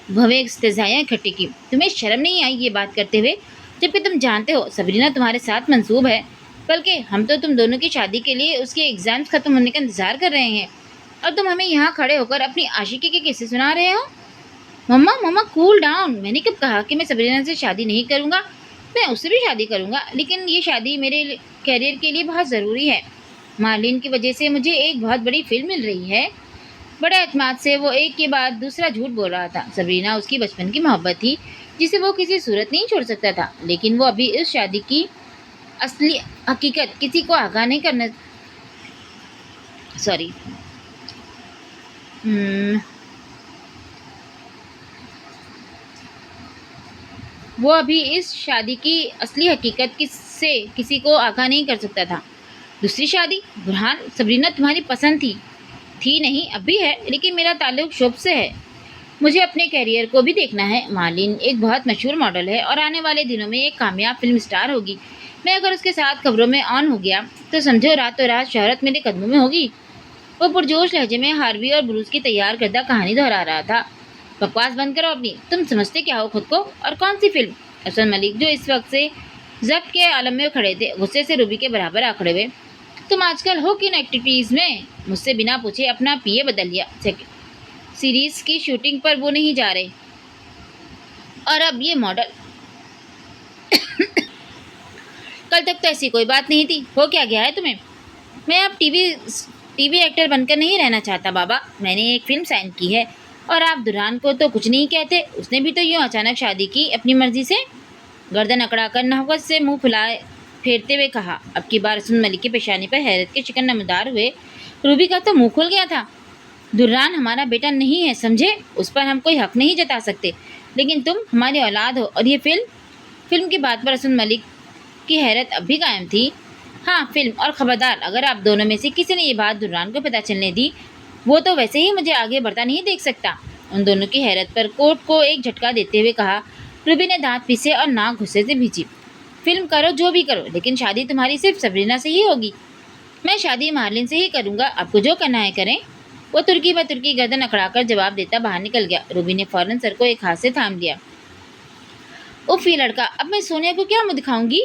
بھویں استہزائیاں اکٹھی کی۔ تمہیں شرم نہیں آئی یہ بات کرتے ہوئے، جبکہ تم جانتے ہو سبرینا تمہارے ساتھ منسوب ہے، بلکہ ہم تو تم دونوں کی شادی کے لیے اس کے ایگزامز ختم ہونے کا انتظار کر رہے ہیں، اور تم ہمیں یہاں کھڑے ہو کر اپنی عاشقی کے قصے سنا رہے ہو؟ مما کول ڈاؤن۔ میں نے کب کہا کہ میں سبرینا سے شادی نہیں کروں گا؟ میں اس سے بھی شادی کروں گا، لیکن یہ شادی میرے کیریئر کے لیے بہت ضروری ہے۔ مارلن کی وجہ سے مجھے ایک بہت بڑی فلم مل رہی ہے۔ بڑے اعتماد سے وہ ایک کے بعد دوسرا جھوٹ بول رہا تھا۔ سبرینا اس کی بچپن کی محبت تھی جسے وہ کسی صورت نہیں چھوڑ سکتا تھا، لیکن وہ ابھی اس شادی کی اصلی حقیقت کسی کو آگاہ نہیں کرنا سوری وہ ابھی اس شادی کی اصلی حقیقت سے کسی کو آگاہ نہیں کر سکتا تھا۔ دوسری شادی؟ برہان، سبرینا تمہاری پسند تھی نہیں، اب بھی ہے، لیکن میرا تعلق شعب سے ہے۔ مجھے اپنے کیریئر کو بھی دیکھنا ہے۔ مارلن ایک بہت مشہور ماڈل ہے اور آنے والے دنوں میں ایک کامیاب فلم اسٹار ہوگی۔ میں اگر اس کے ساتھ خبروں میں آن ہو گیا تو سمجھو راتوں رات شہرت میرے قدموں میں ہوگی۔ وہ پرجوش لہجے میں ہاروی اور بروس کی تیار کردہ کہانی دہرا رہا تھا۔ بکواس بند کرو اپنی، تم سمجھتے کیا ہو خود کو؟ اور کون سی فلم؟ حسن ملک، جو اس وقت سے ضبط کے عالم میں کھڑے تھے، غصے سے روبی کے برابر آ کھڑے ہوئے۔ تم آج کل ہو کن ایکٹیویٹیز میں؟ مجھ سے بنا پوچھے اپنا پی اے بدل لیا۔ سیریز کی شوٹنگ پر وہ نہیں جا رہے، اور اب یہ ماڈل۔ کل تک تو ایسی کوئی بات نہیں تھی، ہو کیا گیا ہے تمہیں؟ میں اب ٹی وی ایکٹر بن کر نہیں رہنا چاہتا بابا، میں نے ایک فلم سائن کی ہے، اور آپ دران کو تو کچھ نہیں کہتے؟ اس نے بھی تو یوں اچانک شادی کی اپنی مرضی سے؟ گردن اکڑا کر نحوست سے منہ پھیرتے ہوئے کہا۔ اب کی بار حسن ملک کی پیشانی پر حیرت کے شکن نمودار ہوئے۔ روبی کا تو منہ کھل گیا تھا۔ دران ہمارا بیٹا نہیں ہے، سمجھے؟ اس پر ہم کوئی حق نہیں جتا سکتے، لیکن تم ہماری اولاد ہو، اور یہ فلم کی بات پر حسن ملک کی حیرت اب بھی قائم تھی۔ ہاں فلم، اور خبردار اگر آپ دونوں میں سے کسی نے یہ بات دران کو پتہ چلنے دی، وہ تو ویسے ہی مجھے آگے بڑھتا نہیں دیکھ سکتا۔ ان دونوں کی حیرت پر کوٹ کو ایک جھٹکا دیتے ہوئے کہا۔ روبی نے دانت پیسے اور ناک غصے سے بھیجی۔ فلم کرو جو بھی کرو، لیکن شادی تمہاری صرف سبرینا سے ہی ہوگی۔ میں شادی مارلن سے ہی کروں گا، آپ کو جو کرنا ہے کریں۔ وہ ترکی گردن اکڑا کر جواب دیتا باہر نکل گیا۔ روبی نے فوراً سر کو ایک ہاتھ سے تھام لیا۔ اف یہ لڑکا، اب میں سونیا کو کیا منہ دکھاؤں گی؟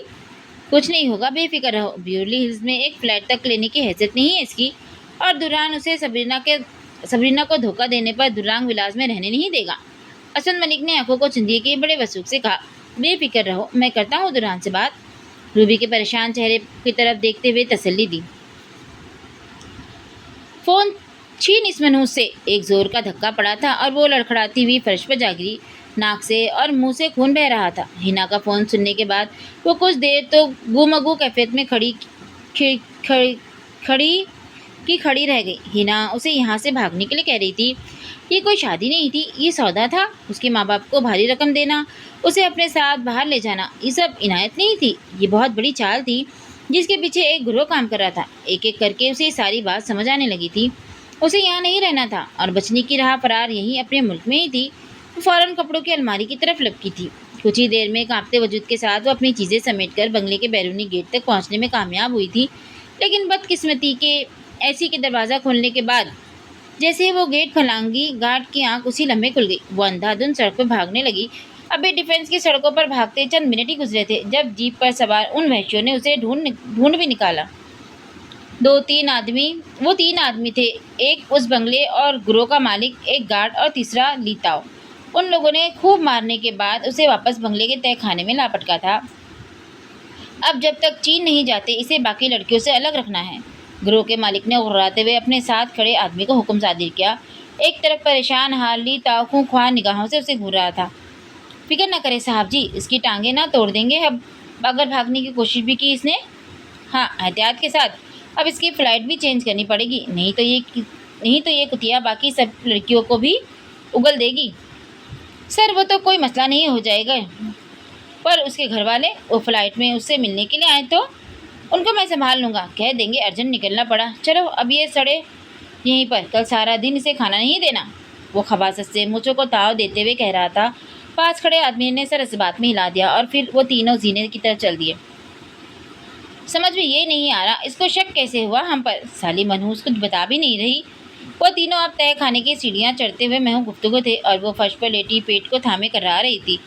کچھ نہیں ہوگا، بے فکر رہو۔ بیورلی ہلز میں ایک فلیٹ تک لینے کی حیثیت نہیں ہے اس کی، اور دران اسے سبرینا کو دھوکہ دینے پر درانگ ولاس میں رہنے نہیں دے گا۔ حسن ملک نے آنکھوں کو چندیے کے بڑے وثوق سے کہا۔ بے فکر رہو، میں کرتا ہوں دران سے بات۔ روبی کے پریشان چہرے کی طرف دیکھتے ہوئے تسلی دی۔ فون چھین اس منوس سے۔ ایک زور کا دھکا پڑا تھا اور وہ لڑکھڑاتی ہوئی فرش پر جا گری۔ ناک سے اور منہ سے خون بہہ رہا تھا۔ ہینا کا فون سننے کے بعد وہ کچھ دیر تو گو کیفیت میں کھڑی رہ گئی۔ ہینا اسے یہاں سے بھاگنے کے لیے کہہ رہی تھی۔ یہ کوئی شادی نہیں تھی، یہ سودا تھا۔ اس کے ماں باپ کو بھاری رقم دینا، اسے اپنے ساتھ باہر لے جانا، یہ سب عنایت نہیں تھی، یہ بہت بڑی چال تھی جس کے پیچھے ایک گروہ کام کر رہا تھا۔ ایک ایک کر کے اسے ساری بات سمجھ آنے لگی تھی۔ اسے یہاں نہیں رہنا تھا، اور بچنے کی راہ فرار یہیں اپنے ملک میں ہی تھی۔ وہ فوراً کپڑوں کی الماری کی طرف لپکی تھی۔ کچھ ہی دیر میں کانپتے وجود کے ساتھ وہ اپنی چیزیں سمیٹ کر بنگلے کے بیرونی گیٹ تک پہنچنے میں کامیاب ہوئی تھی، لیکن بدقسمتی کے ایسی کہ دروازہ کھولنے کے بعد جیسے ہی وہ گیٹ کھلانگی، گارڈ کی آنکھ اسی لمحے کھل گئی۔ وہ اندھا دھند سڑک پر بھاگنے لگی۔ ابھی ڈیفنس کی سڑکوں پر بھاگتے چند منٹ ہی گزرے تھے جب جیپ پر سوار ان وحشیوں نے اسے ڈھونڈ بھی نکالا۔ وہ تین آدمی تھے، ایک اس بنگلے اور گروہ کا مالک، ایک گارڈ اور تیسرا لیتاؤ۔ ان لوگوں نے خوب مارنے کے بعد اسے واپس بنگلے کے تہہ خانے میں لا پٹکا تھا۔ اب جب تک چین نہیں جاتے اسے باقی لڑکیوں سے الگ رکھنا ہے۔ گروہ کے مالک نے غراتے ہوئے اپنے ساتھ کھڑے آدمی کو حکم صادر کیا۔ ایک طرف پریشان حال لیتاؤ خونخوار نگاہوں سے اسے گھور رہا تھا۔ فکر نہ کرے صاحب جی، اس کی ٹانگیں نہ توڑ دیں گے۔ اب اگر بھاگنے کی کوشش بھی کی اس نے، ہاں احتیاط کے ساتھ، اب اس کی فلائٹ بھی چینج کرنی پڑے گی، نہیں تو یہ کتیا باقی سب لڑکیوں کو بھی اگل دے گی۔ سر وہ تو کوئی مسئلہ نہیں ہو جائے گا، پر اس کے گھر والے وہ فلائٹ میں اس سے ملنے کے لیے آئے تو ان کو میں سنبھال لوں گا، کہہ دیں گے ارجنٹ نکلنا پڑا۔ چلو اب یہ سڑے یہیں پر، کل سارا دن اسے کھانا نہیں دینا، وہ خباثت سے مونچھوں کو تاؤ دیتے ہوئے کہہ رہا تھا۔ پاس کھڑے آدمی نے سر اس بات میں ہلا دیا اور پھر وہ تینوں زینے کی طرف چل دیے۔ سمجھ میں یہ نہیں آ رہا اس کو شک کیسے ہوا ہم پر، سالی منحوس کچھ بتا بھی نہیں رہی۔ وہ تینوں اب تہہ خانے کی سیڑھیاں چڑھتے ہوئے محو گفتگو تھے اور وہ فرش پر لیٹی پیٹ کو تھامے کرا رہی تھی۔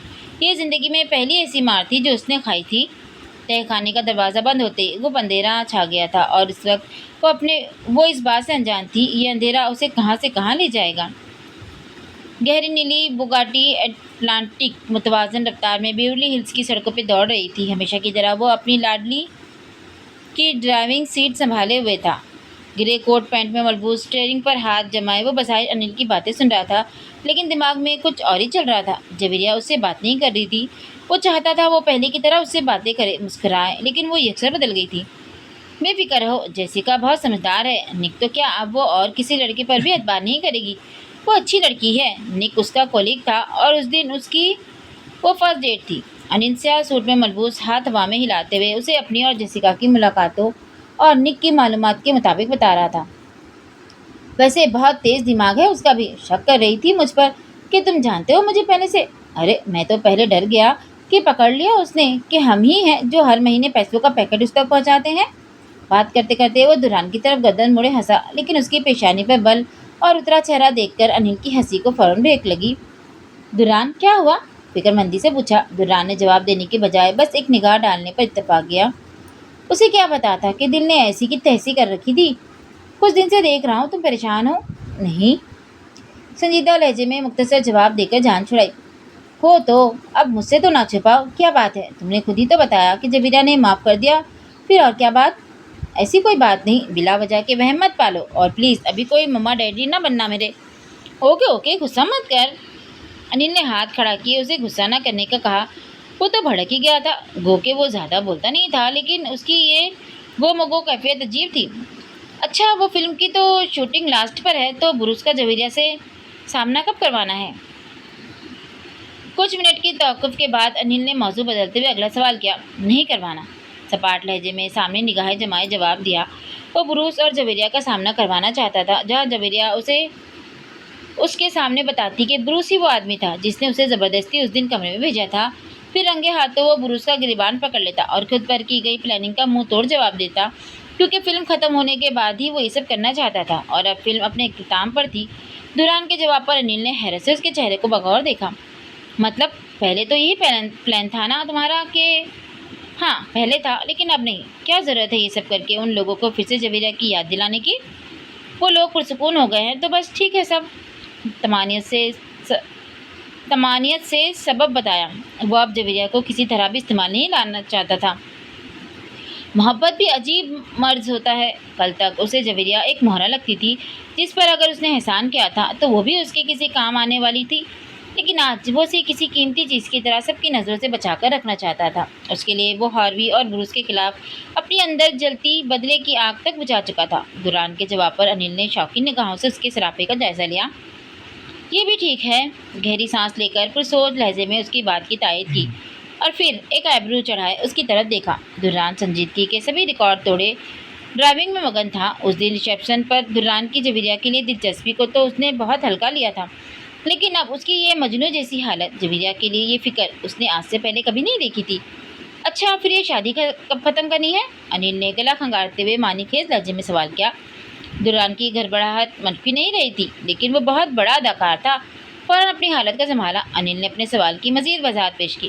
یہ زندگی میں پہلی ایسی مار تھی جو اس نے کھائی تھی۔ تہہ خانے کا دروازہ بند ہوتے وہ اندھیرا چھا گیا تھا اور اس وقت وہ اس بات سے انجان تھی یہ اندھیرا اسے کہاں سے کہاں لے جائے گا۔ گہری نیلی بوگاٹی اٹلانٹک متوازن رفتار میں بیورلی ہلز کی سڑکوں پہ دوڑ رہی تھی۔ ہمیشہ کی طرح وہ اپنی لاڈلی کی ڈرائیونگ سیٹ سنبھالے ہوئے تھا۔ گرے کوٹ پینٹ میں ملبوس، اسٹیئرنگ پر ہاتھ جمائے وہ بظاہر انل کی باتیں سن رہا تھا، لیکن دماغ میں کچھ اور ہی چل رہا تھا۔ جویریہ اس سے بات نہیں کر رہی تھی۔ وہ چاہتا تھا وہ پہلے کی طرح اس سے باتیں کرے، مسکرائے، لیکن وہ یکسر بدل گئی تھی۔ بے فکر رہو، جیسیکا بہت سمجھدار ہے۔ نک تو کیا، اب وہ اور کسی لڑکے پر بھی اعتبار نہیں کرے گی۔ وہ اچھی لڑکی ہے۔ نک اس کا کولیگ تھا اور اس دن اس کی وہ فرسٹ ڈیٹ تھی۔ انل سیاہ سوٹ میں ملبوس، ہاتھ ہوا میں ہلاتے ہوئے اسے اپنی اور جیسیکا کی ملاقاتوں اور نک کی معلومات کے مطابق بتا رہا تھا۔ ویسے بہت تیز دماغ ہے اس کا بھی، شک کر رہی تھی مجھ پر کہ تم جانتے ہو مجھے پہلے سے۔ ارے میں تو پہلے ڈر گیا کہ پکڑ لیا اس نے کہ ہم ہی ہیں جو ہر مہینے پیسوں کا پیکٹ اس تک پہنچاتے ہیں۔ بات کرتے کرتے وہ دوران کی طرف گردن موڑے ہنسا، لیکن اس کی پیشانی پر بل اور اترا چہرہ دیکھ کر انل کی ہنسی کو فوراً بریک لگی۔ دوران کیا ہوا؟ فکر مندی سے پوچھا۔ دوران نے جواب دینے کے بجائے بس ایک نگاہ ڈالنے پر اتفاق کیا۔ اسے کیا پتا تھا کہ دل نے ایسی کی تیسی کر رکھی تھی۔ کچھ دن سے دیکھ رہا ہوں تم پریشان ہو۔ نہیں، سنجیدہ لہجے میں مختصر جواب دے کر جان چھڑائی۔ ہو تو اب مجھ سے تو نہ چھپاؤ، کیا بات ہے؟ تم نے خود ہی تو بتایا کہ جویریہ نے معاف کر دیا، پھر اور کیا بات؟ ایسی کوئی بات نہیں، بلا وجہ کے وہم مت پالو، اور پلیز ابھی کوئی مما ڈیڈی نہ بننا میرے۔ اوکے غصہ مت کر۔ انل نے ہاتھ کھڑا کیے اسے غصہ نہ کرنے کا کہا۔ وہ تو بھڑک ہی گیا تھا، گو کہ وہ زیادہ بولتا نہیں تھا، لیکن اس کی یہ گو مگو کیفیت عجیب تھی۔ اچھا وہ فلم کی تو شوٹنگ لاسٹ پر ہے، تو بروس کا جویریہ سے سامنا کب کروانا ہے؟ کچھ منٹ کی توقف کے بعد انل نے موضوع بدلتے ہوئے اگلا سوال کیا۔ نہیں کروانا، سپاٹ لہجے میں سامنے نگاہیں جمائے جواب دیا۔ وہ بروس اور جویریہ کا سامنا کروانا چاہتا تھا، جہاں جویریہ اسے اس کے سامنے بتاتی کہ بروس ہی وہ آدمی تھا جس نے اسے زبردستی اس دن کمرے میں بھیجا تھا، پھر رنگے ہاتھوں وہ بروس کا گریبان پکڑ لیتا اور خود پر کی گئی پلاننگ کا منہ توڑ جواب دیتا، کیونکہ فلم ختم ہونے کے بعد ہی وہ یہ سب کرنا چاہتا تھا اور اب فلم اپنے اختتام پر تھی۔ دوران کے جواب پر انل نے حیرت سے اس کے چہرے کو بغور دیکھا۔ مطلب پہلے تو یہی پلان تھا نا تمہارا کہ؟ ہاں پہلے تھا، لیکن اب نہیں۔ کیا ضرورت ہے یہ سب کر کے ان لوگوں کو پھر سے جویریہ کی یاد دلانے کی؟ وہ لوگ پرسکون ہو گئے ہیں تو بس ٹھیک ہے۔ سب تمانیت سے سبب بتایا۔ وہ اب جویریہ کو کسی طرح بھی استعمال نہیں لانا چاہتا تھا۔ محبت بھی عجیب مرض ہوتا ہے۔ کل تک اسے جویریہ ایک مہرہ لگتی تھی جس پر اگر اس نے احسان کیا تھا تو وہ بھی اس کے کسی کام آنے والی تھی، لیکن آج وہ اسے کسی قیمتی چیز کی طرح سب کی نظروں سے بچا کر رکھنا چاہتا تھا۔ اس کے لیے وہ ہاروی اور بروس کے خلاف اپنی اندر جلتی بدلے کی آگ تک بجھا چکا تھا۔ دوران کے جواب پر انل نے شوقین نگاہوں سے اس کے سراپے کا جائزہ لیا۔ یہ بھی ٹھیک ہے، گہری سانس لے کر پرسوچ لہجے میں اس کی بات کی تائید کی اور پھر ایک آئیبرو چڑھائے اس کی طرف دیکھا۔ دوران سنجیدگی کے سبھی ریکارڈ توڑے ڈرائیونگ میں مگن تھا۔ اس دن ریسیپشن پر دوران کی جویریہ کے لیے دلچسپی کو تو اس نے بہت ہلکا لیا تھا، لیکن اب اس کی یہ مجنوں جیسی حالت، جویریہ کے لیے یہ فکر اس نے آج سے پہلے کبھی نہیں دیکھی تھی۔ اچھا پھر یہ شادی کب ختم کرنی ہے؟ انل نے گلا کھنگارتے ہوئے معنی خیز لہجے میں سوال کیا۔ دوران کی گھبراہٹ منفی نہیں رہی تھی، لیکن وہ بہت بڑا اداکار تھا۔ فوراً اپنی حالت کا سنبھالا۔ انل نے اپنے سوال کی مزید وضاحت پیش کی۔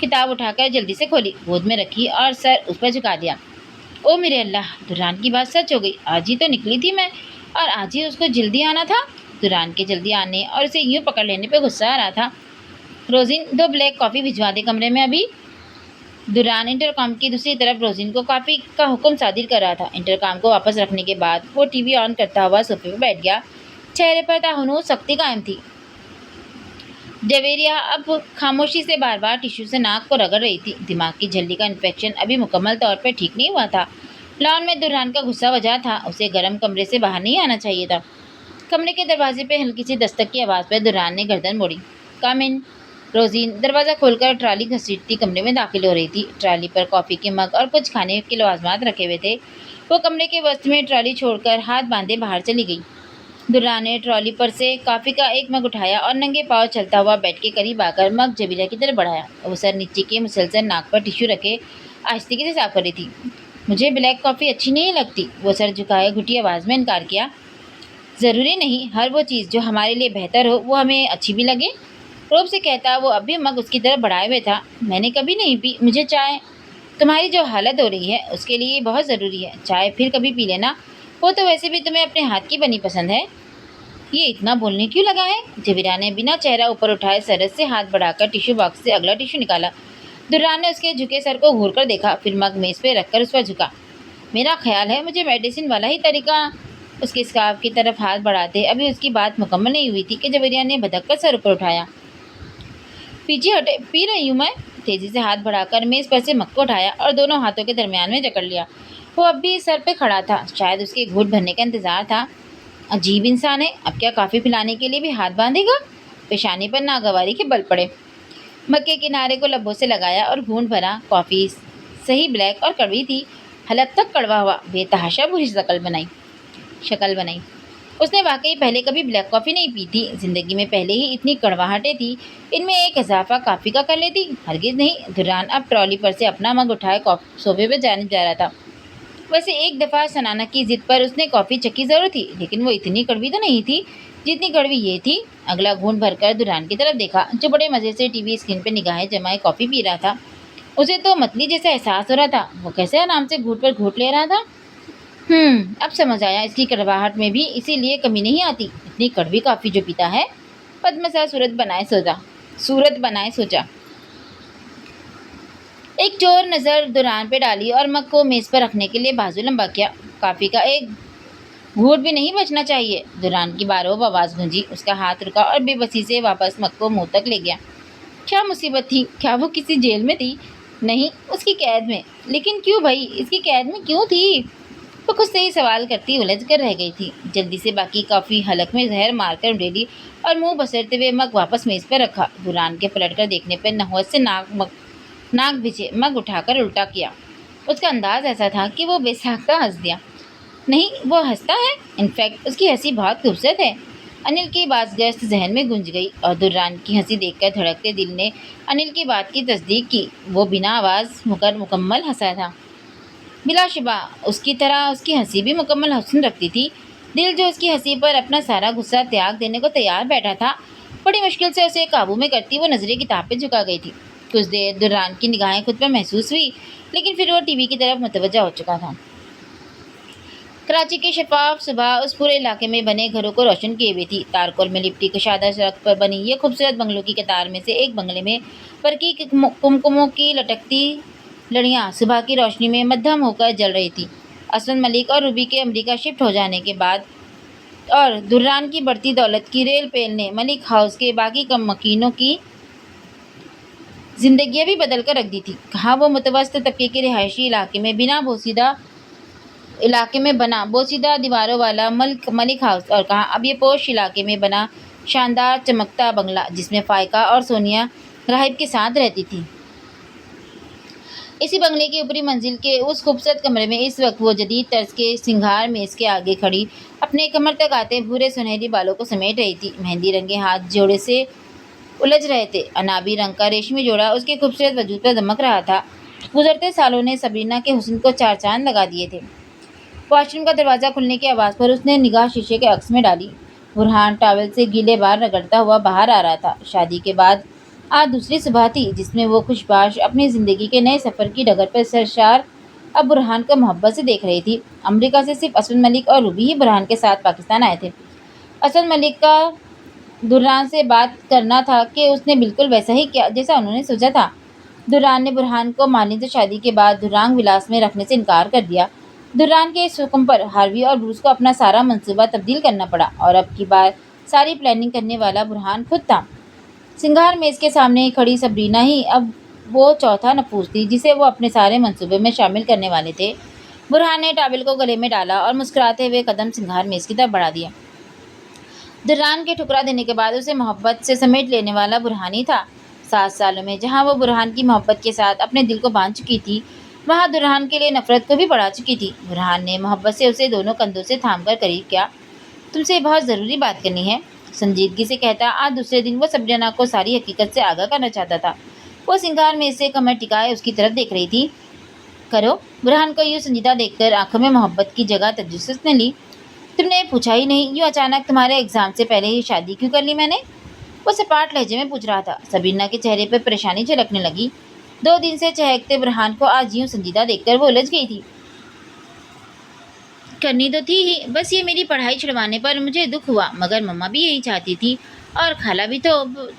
کتاب اٹھا کر جلدی سے کھولی، گود میں رکھی اور سر اس پر جھکا دیا۔ او میرے اللہ! دران کی بات سچ ہو گئی، آج ہی تو نکلی تھی میں اور آج ہی اس کو جلدی آنا تھا۔ دران کے جلدی آنے اور اسے یوں پکڑ لینے پہ غصہ آ رہا تھا۔ روزین 2 بلیک کافی بھجوا دے کمرے میں ابھی۔ دران انٹرکام کی دوسری طرف روزین کو کافی کا حکم صادر کر رہا تھا۔ انٹرکام کو واپس رکھنے کے بعد وہ ٹی وی آن کرتا ہوا صوفے پہ بیٹھ گیا۔ چہرے پر تاہنوز سختی قائم تھی۔ جویریہ اب خاموشی سے بار بار ٹیشو سے ناک کو رگڑ رہی تھی۔ دماغ کی جھلی کا انفیکشن ابھی مکمل طور پر ٹھیک نہیں ہوا تھا۔ لان میں دران کا غصہ وجہ تھا، اسے گرم کمرے سے باہر نہیں آنا چاہیے تھا۔ کمرے کے دروازے پہ ہلکی سی دستک کی آواز پہ دران نے گردن موڑی۔ کم ان۔ روزین دروازہ کھول کر ٹرالی گھسیٹتی کمرے میں داخل ہو رہی تھی۔ ٹرالی پر کافی کے مگ اور کچھ کھانے کے لوازمات رکھے ہوئے تھے۔ وہ کمرے کے وسط میں ٹرالی چھوڑ کر ہاتھ باندھے باہر چلی گئی۔ دران نے ٹرالی پر سے کافی کا ایک مگ اٹھایا اور ننگے پاؤں چلتا ہوا بیڈ کے قریب آ کر مگ جویریہ کی طرف بڑھایا۔ وہ سر نیچے کے مسلسل ناک پر ٹیشو رکھے آہستگی سے صاف کر رہی تھی۔ مجھے بلیک کافی اچھی نہیں لگتی، وہ سر جھکائے گھٹی آواز میں انکار کیا۔ ضروری نہیں ہر وہ چیز جو ہمارے لیے بہتر ہو وہ ہمیں اچھی بھی لگے، روب سے کہتا وہ اب بھی مگ اس کی طرف بڑھائے ہوئے تھا۔ میں نے کبھی نہیں پی، مجھے چائے تمہاری جو حالت ہو رہی ہے اس کے لیے بہت ضروری ہے، چائے پھر کبھی پی لینا، وہ تو ویسے بھی تمہیں اپنے ہاتھ کی بنی پسند ہے۔ یہ اتنا بولنے کیوں لگا ہے؟ جویریہ نے بنا چہرہ اوپر اٹھائے سرس سے ہاتھ بڑھا کر ٹیشو باکس سے اگلا ٹیشو نکالا۔ دران نے اس کے جھکے سر کو گھور کر دیکھا، پھر مگ میز پہ رکھ کر اس پر جھکا۔ میرا خیال ہے مجھے میڈیسن والا ہی طریقہ۔ اس کے اسکارف کی طرف ہاتھ بڑھاتے ابھی اس کی بات مکمل نہیں ہوئی تھی کہ جویریہ نے بھدک کر سر اوپر اٹھایا۔ پیچھے ہٹے، پی رہی ہوں میں۔ تیزی سے ہاتھ بڑھا کر میز پر سے مگ کو اٹھایا اور دونوں ہاتھوں کے درمیان میں جکڑ لیا۔ وہ اب بھی سر پہ کھڑا تھا، شاید اس کے گھوٹ بھرنے کا انتظار تھا۔ عجیب انسان ہے، اب کیا کافی پلانے کے لیے بھی ہاتھ باندھے گا؟ پیشانی پر ناگواری کے بل پڑے۔ مگ کے کنارے کو لبوں سے لگایا اور گھونٹ بھرا۔ کافی صحیح بلیک اور کڑوی تھی، حلق تک کڑوا ہوا، بے تحاشا بری شکل بنائی۔ اس نے واقعی پہلے کبھی بلیک کافی نہیں پی تھی، زندگی میں پہلے ہی اتنی کڑواہٹیں تھی، ان میں ایک اضافہ کافی کا کر لیتی؟ ہرگز نہیں۔ دران اب ٹرالی پر سے اپنا مگ اٹھائے صوفے پہ جا رہا تھا۔ ویسے ایک دفعہ سنانا کی ضد پر اس نے کافی چکی ضرور تھی، لیکن وہ اتنی کڑوی تو نہیں تھی جتنی کڑوی یہ تھی۔ اگلا گھونٹ بھر کر دران کی طرف دیکھا جو بڑے مزے سے ٹی وی اسکرین پہ نگاہیں جمائے کافی پی رہا تھا۔ اسے تو متلی جیسا احساس ہو رہا تھا، وہ کیسے آرام سے گھونٹ پر گھونٹ لے رہا تھا۔ اب سمجھ آیا اس کی کڑواہٹ میں بھی اسی لیے کمی نہیں آتی، اتنی کڑوی کافی جو پیتا ہے۔ پدمسا صورت بنائے سوچا۔ ایک چور نظر دران پہ ڈالی اور مگ کو میز پر رکھنے کے لیے بازو لمبا کیا۔ کافی کا ایک گھونٹ بھی نہیں بچنا چاہیے۔ دران کی بارہوب آواز گونجی، اس کا ہاتھ رکا اور بے بسی سے واپس مگ کو منہ تک لے گیا۔ کیا مصیبت تھی؟ کیا وہ کسی جیل میں تھی؟ نہیں، اس کی قید میں۔ لیکن کیوں بھائی، اس کی قید میں کیوں تھی؟ وہ خود سے ہی سوال کرتی الجھ کر رہ گئی تھی۔ جلدی سے باقی کافی حلق میں زہر مار کر انڈیلی اور منہ بسرتے ہوئے مگ واپس میز پر رکھا۔ دران کے پلٹ کر دیکھنے پر نحوست سے ناک بھیجے مگ اٹھا کر الٹا کیا۔ اس کا انداز ایسا تھا کہ وہ بے ساختہ ہنس دیا۔ نہیں، وہ ہنستا ہے، انفیکٹ اس کی ہنسی بہت خوبصورت ہے۔ انل کی بات گشت ذہن میں گونج گئی اور دران کی ہنسی دیکھ کر دھڑکتے دل نے انل کی بات کی تصدیق کی۔ وہ بنا آواز مکمل ہنسا تھا۔ بلا شبہ اس کی طرح اس کی ہنسی بھی مکمل حسن رکھتی تھی۔ دل جو اس کی ہنسی پر اپنا سارا غصہ تیاگ دینے کو تیار بیٹھا تھا، بڑی مشکل سے اسے قابو میں کرتی وہ نظریں کتاب پہ جھکا گئی تھی۔ کچھ دیر دران کی نگاہیں خود پر محسوس ہوئی، لیکن پھر وہ ٹی وی کی طرف متوجہ ہو چکا تھا۔ کراچی کی شفاف صبح اس پورے علاقے میں بنے گھروں کو روشن کیے ہوئی تھی۔ تارکول میں لپٹی کشادہ سڑک پر بنی یہ خوبصورت بنگلوں کی قطار میں سے ایک بنگلے میں برقی کمکموں کی لٹکتی لڑیاں صبح کی روشنی میں مدھم ہو کر جل رہی تھی۔ اسود ملک اور روبی کے امریکہ شفٹ ہو جانے کے بعد اور دران کی بڑھتی دولت کی ریل پیل نے ملک ہاؤس کے باقی مکینوں کی زندگیاں بھی بدل کر رکھ دی تھی۔ کہاں وہ متوسط طبقے کے رہائشی علاقے میں بنا بوسیدہ دیواروں والا ملک ہاؤس، اور کہاں اب یہ پوش علاقے میں بنا شاندار چمکتا بنگلہ جس میں فائقہ اور سونیا راہب کے ساتھ رہتی تھی۔ اسی بنگلے کی اوپری منزل کے اس خوبصورت کمرے میں اس وقت وہ جدید طرز کے سنگھار میز کے آگے کھڑی اپنے کمر تک آتے بھورے سنہری بالوں کو سمیٹ رہی تھی۔ مہندی رنگے ہاتھ جوڑے سے الجھ رہے تھے، عنابی رنگ کا ریشمی جوڑا اس کے خوبصورت وجود پر دمک رہا تھا۔ گزرتے سالوں نے سبرینا کے حسن کو چار چاند لگا دیے تھے۔ واش روم کا دروازہ کھلنے کی آواز پر اس نے نگاہ شیشے کے عکس میں ڈالی۔ برہان ٹاول سے گیلے بال رگڑتا ہوا باہر آ رہا تھا۔ شادی کے بعد آج دوسری صبح تھی جس میں وہ خوشباش اپنی زندگی کے نئے سفر کی ڈگر پر سرشار اب برہان کو محبت سے دیکھ رہی تھی۔ امریکہ سے صرف اسد ملک اور روبی ہی برہان کے ساتھ پاکستان آئے تھے۔ اسد ملک کا دران سے بات کرنا تھا کہ اس نے بالکل ویسا ہی کیا جیسا انہوں نے سوچا تھا۔ دران نے برہان کو مانند شادی کے بعد درانگ ولاس میں رکھنے سے انکار کر دیا۔ دران کے اس حکم پر ہاروی اور بروس کو اپنا سارا منصوبہ تبدیل کرنا پڑا اور اب کی بار ساری پلاننگ کرنے والا برہان خود تھا۔ سنگھار میز کے سامنے کھڑی سبرینا ہی اب وہ چوتھا نفوذ تھی جسے وہ اپنے سارے منصوبے میں شامل کرنے والے تھے۔ برہان نے ٹاول کو گلے میں ڈالا اور مسکراتے ہوئے قدم سنگھار میز کی طرف بڑھا دیا۔ دران کے ٹھکرا دینے کے بعد اسے محبت سے سمیٹ لینے والا برہان ہی تھا۔ 7 سالوں میں جہاں وہ برہان کی محبت کے ساتھ اپنے دل کو باندھ چکی تھی، وہاں دران کے لیے نفرت کو بھی بڑھا چکی تھی۔ برہان نے محبت سے اسے دونوں کندھوں سے تھام کر قریب کیا۔ تم سے بہت ضروری بات کرنی ہے، سنجیدگی سے کہتا۔ آج دوسرے دن وہ سبرینا کو ساری حقیقت سے آگاہ کرنا چاہتا تھا۔ وہ سنگھار میں سے کمر ٹکائے اس کی طرف دیکھ رہی تھی۔ کرو۔ برہان کو یوں سنجیدہ دیکھ کر آنکھوں میں محبت کی جگہ تجسس نے لی۔ تم نے پوچھا ہی نہیں، یوں اچانک تمہارے ایگزام سے پہلے ہی شادی کیوں کر لی میں نے؟ وہ سپاٹ لہجے میں پوچھ رہا تھا۔ سبرینا کے چہرے پر پریشانی جھلکنے لگی۔ 2 دن سے چہکتے برہان کو آج یوں سنجیدہ دیکھ کر وہ الجھ گئی تھی۔ کرنی تو تھی ہی، بس یہ میری پڑھائی چھڑوانے پر مجھے دکھ ہوا، مگر مما بھی یہی چاہتی تھی اور خالہ بھی تو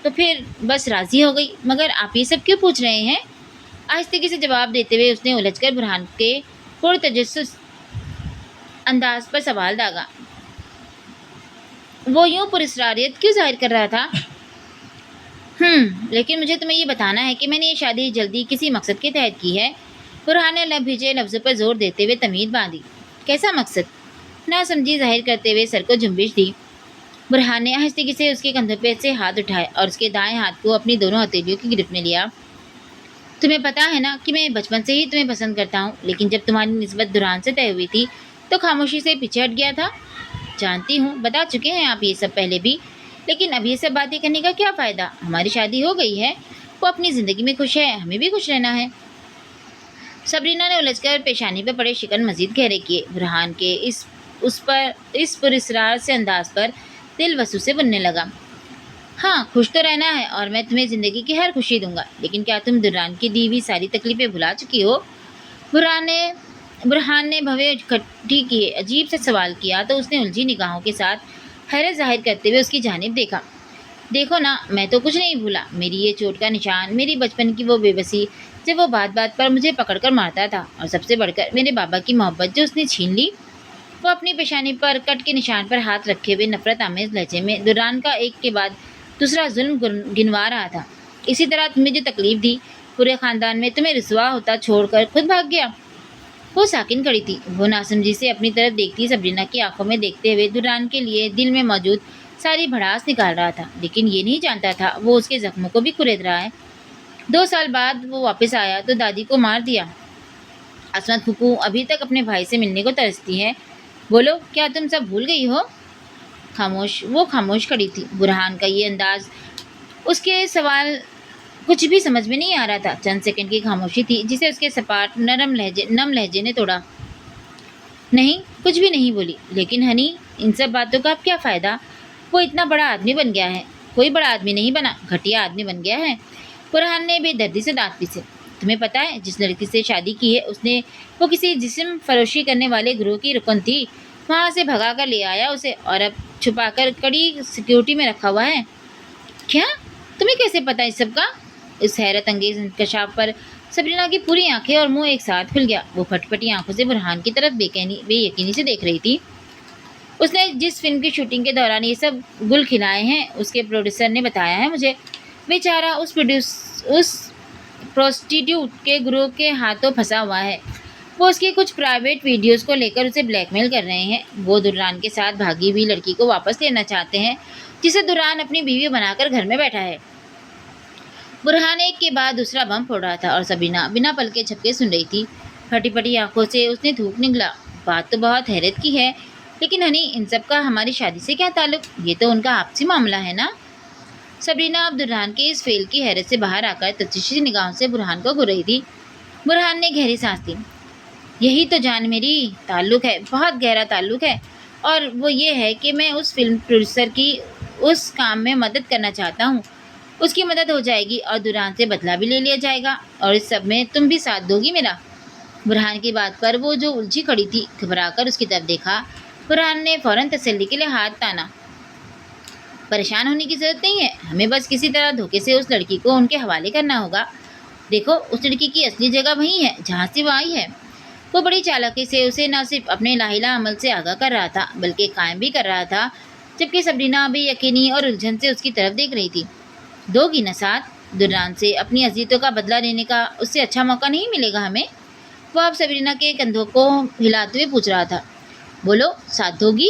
پھر بس راضی ہو گئی۔ مگر آپ یہ سب کیوں پوچھ رہے ہیں؟ آہستگی سے جواب دیتے ہوئے اس نے الجھ کر برہان کے پرتجسس انداز پر سوال داغا۔ وہ یوں پراسراریت کیوں ظاہر کر رہا تھا؟ لیکن مجھے تمہیں یہ بتانا ہے کہ میں نے یہ شادی جلدی کسی مقصد کے تحت کی ہے۔ برہان نے لب بھیجے لفظوں پر زور دیتے ہوئے تمہید باندھی۔ کیسا مقصد؟ ناسمجھی ظاہر کرتے ہوئے سر کو جنبش دی۔ برہان نے آہستگی سے اس کے کندھوں پہ سے ہاتھ اٹھائے اور اس کے دائیں ہاتھ کو اپنی دونوں ہتھیلیوں کی گرفت میں لیا۔ تمہیں پتا ہے نا کہ میں بچپن سے ہی تمہیں پسند کرتا ہوں، لیکن جب تمہاری نسبت دران سے طے ہوئی تھی تو خاموشی سے پیچھے ہٹ گیا تھا۔ جانتی ہوں، بتا چکے ہیں آپ یہ سب پہلے بھی، لیکن اب یہ سب باتیں کرنے کا کیا فائدہ؟ ہماری شادی ہو گئی ہے، وہ اپنی زندگی میں خوش ہے، ہمیں بھی خوش رہنا ہے۔ سبرینا نے الجھ کر پیشانی پہ پڑے شکن مزید گہرے کیے۔ برہان کے اس پراسرار سے انداز پر دل وسو سے بننے لگا۔ ہاں، خوش تو رہنا ہے اور میں تمہیں زندگی کی ہر خوشی دوں گا، لیکن کیا تم دران کی دی ہوئی ساری تکلیفیں بھلا چکی ہو؟ برہان نے بھویں اکٹھی کیے عجیب سے سوال کیا تو اس نے الجھی نگاہوں کے ساتھ حیرت ظاہر کرتے ہوئے اس کی جانب دیکھا۔ دیکھو نا، میں تو کچھ نہیں بھولا۔ میری یہ چوٹ کا نشان، میری بچپن کی وہ بے بسی جب وہ بات بات پر مجھے پکڑ کر مارتا تھا، اور سب سے بڑھ کر میرے بابا کی محبت جو اس نے چھین لی۔ وہ اپنی پیشانی پر کٹ کے نشان پر ہاتھ رکھے ہوئے نفرت آمیز لہجے میں دران کا ایک کے بعد دوسرا ظلم گنوا رہا تھا۔ اسی طرح تمہیں جو تکلیف دی، پورے خاندان میں تمہیں رسوا ہوتا چھوڑ کر خود بھاگ گیا۔ وہ ساکن کھڑی تھی۔ وہ ناسمجھی سے اپنی طرف دیکھتی سبرینا کی آنکھوں میں دیکھتے ہوئے دران کے لیے دل میں موجود ساری بھڑاس نکال رہا تھا، لیکن یہ نہیں جانتا تھا وہ اس کے زخموں کو بھی کلید رہا ہے۔ 2 سال بعد وہ واپس آیا تو دادی کو مار دیا۔ عصمت پھوپھو ابھی تک اپنے بھائی سے ملنے کو ترستی ہے۔ بولو، کیا تم سب بھول گئی ہو؟ وہ خاموش کھڑی تھی۔ برہان کا یہ انداز، اس کے سوال کچھ بھی سمجھ میں نہیں آ رہا تھا۔ چند سیکنڈ کی خاموشی تھی جسے اس کے سپاٹ نم لہجے نے توڑا۔ نہیں، کچھ بھی نہیں بولی۔ لیکن ہنی، ان سب باتوں کا اب کیا فائدہ؟ وہ اتنا بڑا آدمی بن گیا ہے۔ کوئی بڑا آدمی نہیں بنا، گھٹیا آدمی بن گیا ہے۔ برہان نے بے دردی سے دانت پیسے۔ تمہیں پتا ہے، جس لڑکی سے شادی کی ہے وہ کسی جسم فروشی کرنے والے گروہ کی رکن تھی۔ وہاں سے بھگا کر لے آیا اسے اور اب چھپا کر کڑی سیکیورٹی میں رکھا ہوا ہے۔ کیا؟ تمہیں کیسے پتا اس سب کا؟ اس حیرت انگیز انکشاف پر سبرینا کی پوری آنکھیں اور منہ ایک ساتھ کھل گیا۔ وہ پھٹ پٹی آنکھوں سے برہان کی طرف بے یقینی سے دیکھ رہی تھی۔ اس نے جس فلم کی شوٹنگ کے دوران یہ سب گل کھلائے ہیں، اس کے پروڈیوسر نے بتایا ہے مجھے۔ بیچارہ اس پروسٹیٹیوٹ کے گروہ کے ہاتھوں پھنسا ہوا ہے۔ وہ اس کی کچھ پرائیویٹ ویڈیوز کو لے کر اسے بلیک میل کر رہے ہیں۔ وہ دران کے ساتھ بھاگی ہوئی لڑکی کو واپس لینا چاہتے ہیں، جسے دران اپنی بیوی بنا کر گھر میں بیٹھا ہے۔ برہان ایک کے بعد دوسرا بم پھوڑ رہا تھا اور سبرینا بنا پلکے جھپکے سن رہی تھی۔ پھٹی پٹی آنکھوں سے اس نے تھوک نگلا۔ بات تو بہت حیرت کی ہے، لیکن ہنی، ان سب کا ہماری شادی سے کیا تعلق؟ یہ تو ان کا آپسی معاملہ ہے نا؟ سبرینا اب دران کے اس فعل کی حیرت سے باہر آ کر تفتیشی نگاہوں سے برہان کو گھور رہی تھی۔ برہان نے گہری سانس لی۔ یہی تو جان میری تعلق ہے، بہت گہرا تعلق ہے، اور وہ یہ ہے کہ میں اس فلم پروڈیوسر کی اس کام میں مدد کرنا چاہتا ہوں اس کی مدد ہو جائے گی اور دوران سے بدلہ بھی لے لیا جائے گا، اور اس سب میں تم بھی ساتھ دو گی میرا؟ برہان کی بات پر وہ جو الجھی کھڑی تھی گھبرا کر اس کی طرف دیکھا۔ برہان نے فوراً تسلی کے لیے ہاتھ تانا۔ پریشان ہونے کی ضرورت نہیں ہے، ہمیں بس کسی طرح دھوکے سے اس لڑکی کو ان کے حوالے کرنا ہوگا۔ دیکھو، اس لڑکی کی اصلی جگہ وہی ہے جہاں سے وہ آئی ہے۔ وہ بڑی چالاکی سے اسے نہ صرف اپنے لاحیلہ عمل سے آگاہ کر رہا تھا بلکہ قائم بھی کر رہا تھا، جبکہ سبرینا بے یقینی اور الجھن سے اس کی طرف دیکھ رہی تھی۔ دو گی نہ ساتھ؟ دران سے اپنی اذیتوں کا بدلہ لینے کا اس سے اچھا موقع نہیں ملے گا ہمیں؟ وہ اب سبرینا کے کندھوں کو ہلاتے ہوئے پوچھ رہا تھا۔ بولو، ساتھ دو گی؟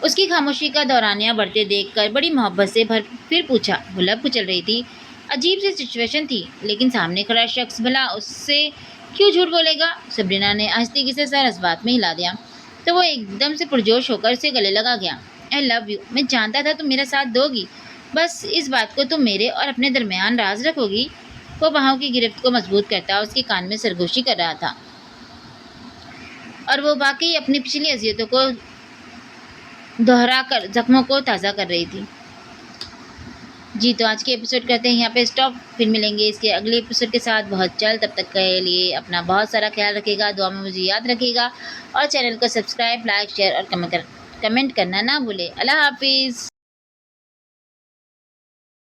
اس کی خاموشی کا دورانیہ بڑھتے دیکھ کر بڑی محبت سے پھر پوچھا۔ وہ لب کچل رہی تھی۔ عجیب سی سچویشن تھی، لیکن سامنے کھڑا شخص بھلا اس سے کیوں جھوٹ بولے گا؟ سبرینا نے آہستگی سے سر اس بات میں ہلا دیا تو وہ ایک دم سے پرجوش ہو کر اسے گلے لگا گیا۔ آئی لو یو، میں جانتا تھا تم میرا ساتھ دو گی، بس اس بات کو تم میرے اور اپنے درمیان راز رکھو گی۔ وہ باہوں کی گرفت کو مضبوط کرتا اس کے کان میں سرگوشی کر رہا تھا، اور وہ واقعی اپنی پچھلی اذیتوں کو دہرا کر زخموں کو تازہ کر رہی تھی۔ جی تو آج کے ایپیسوڈ کرتے ہیں یہاں پہ اسٹاپ، پھر ملیں گے اس کے اگلے ایپیسوڈ کے ساتھ بہت جلد۔ تب تک کے لیے اپنا بہت سارا خیال رکھے گا، دعا میں مجھے یاد رکھے گا، اور چینل کو سبسکرائب، لائک، شیئر اور کمنٹ کرنا نہ بھولے۔ اللہ حافظ۔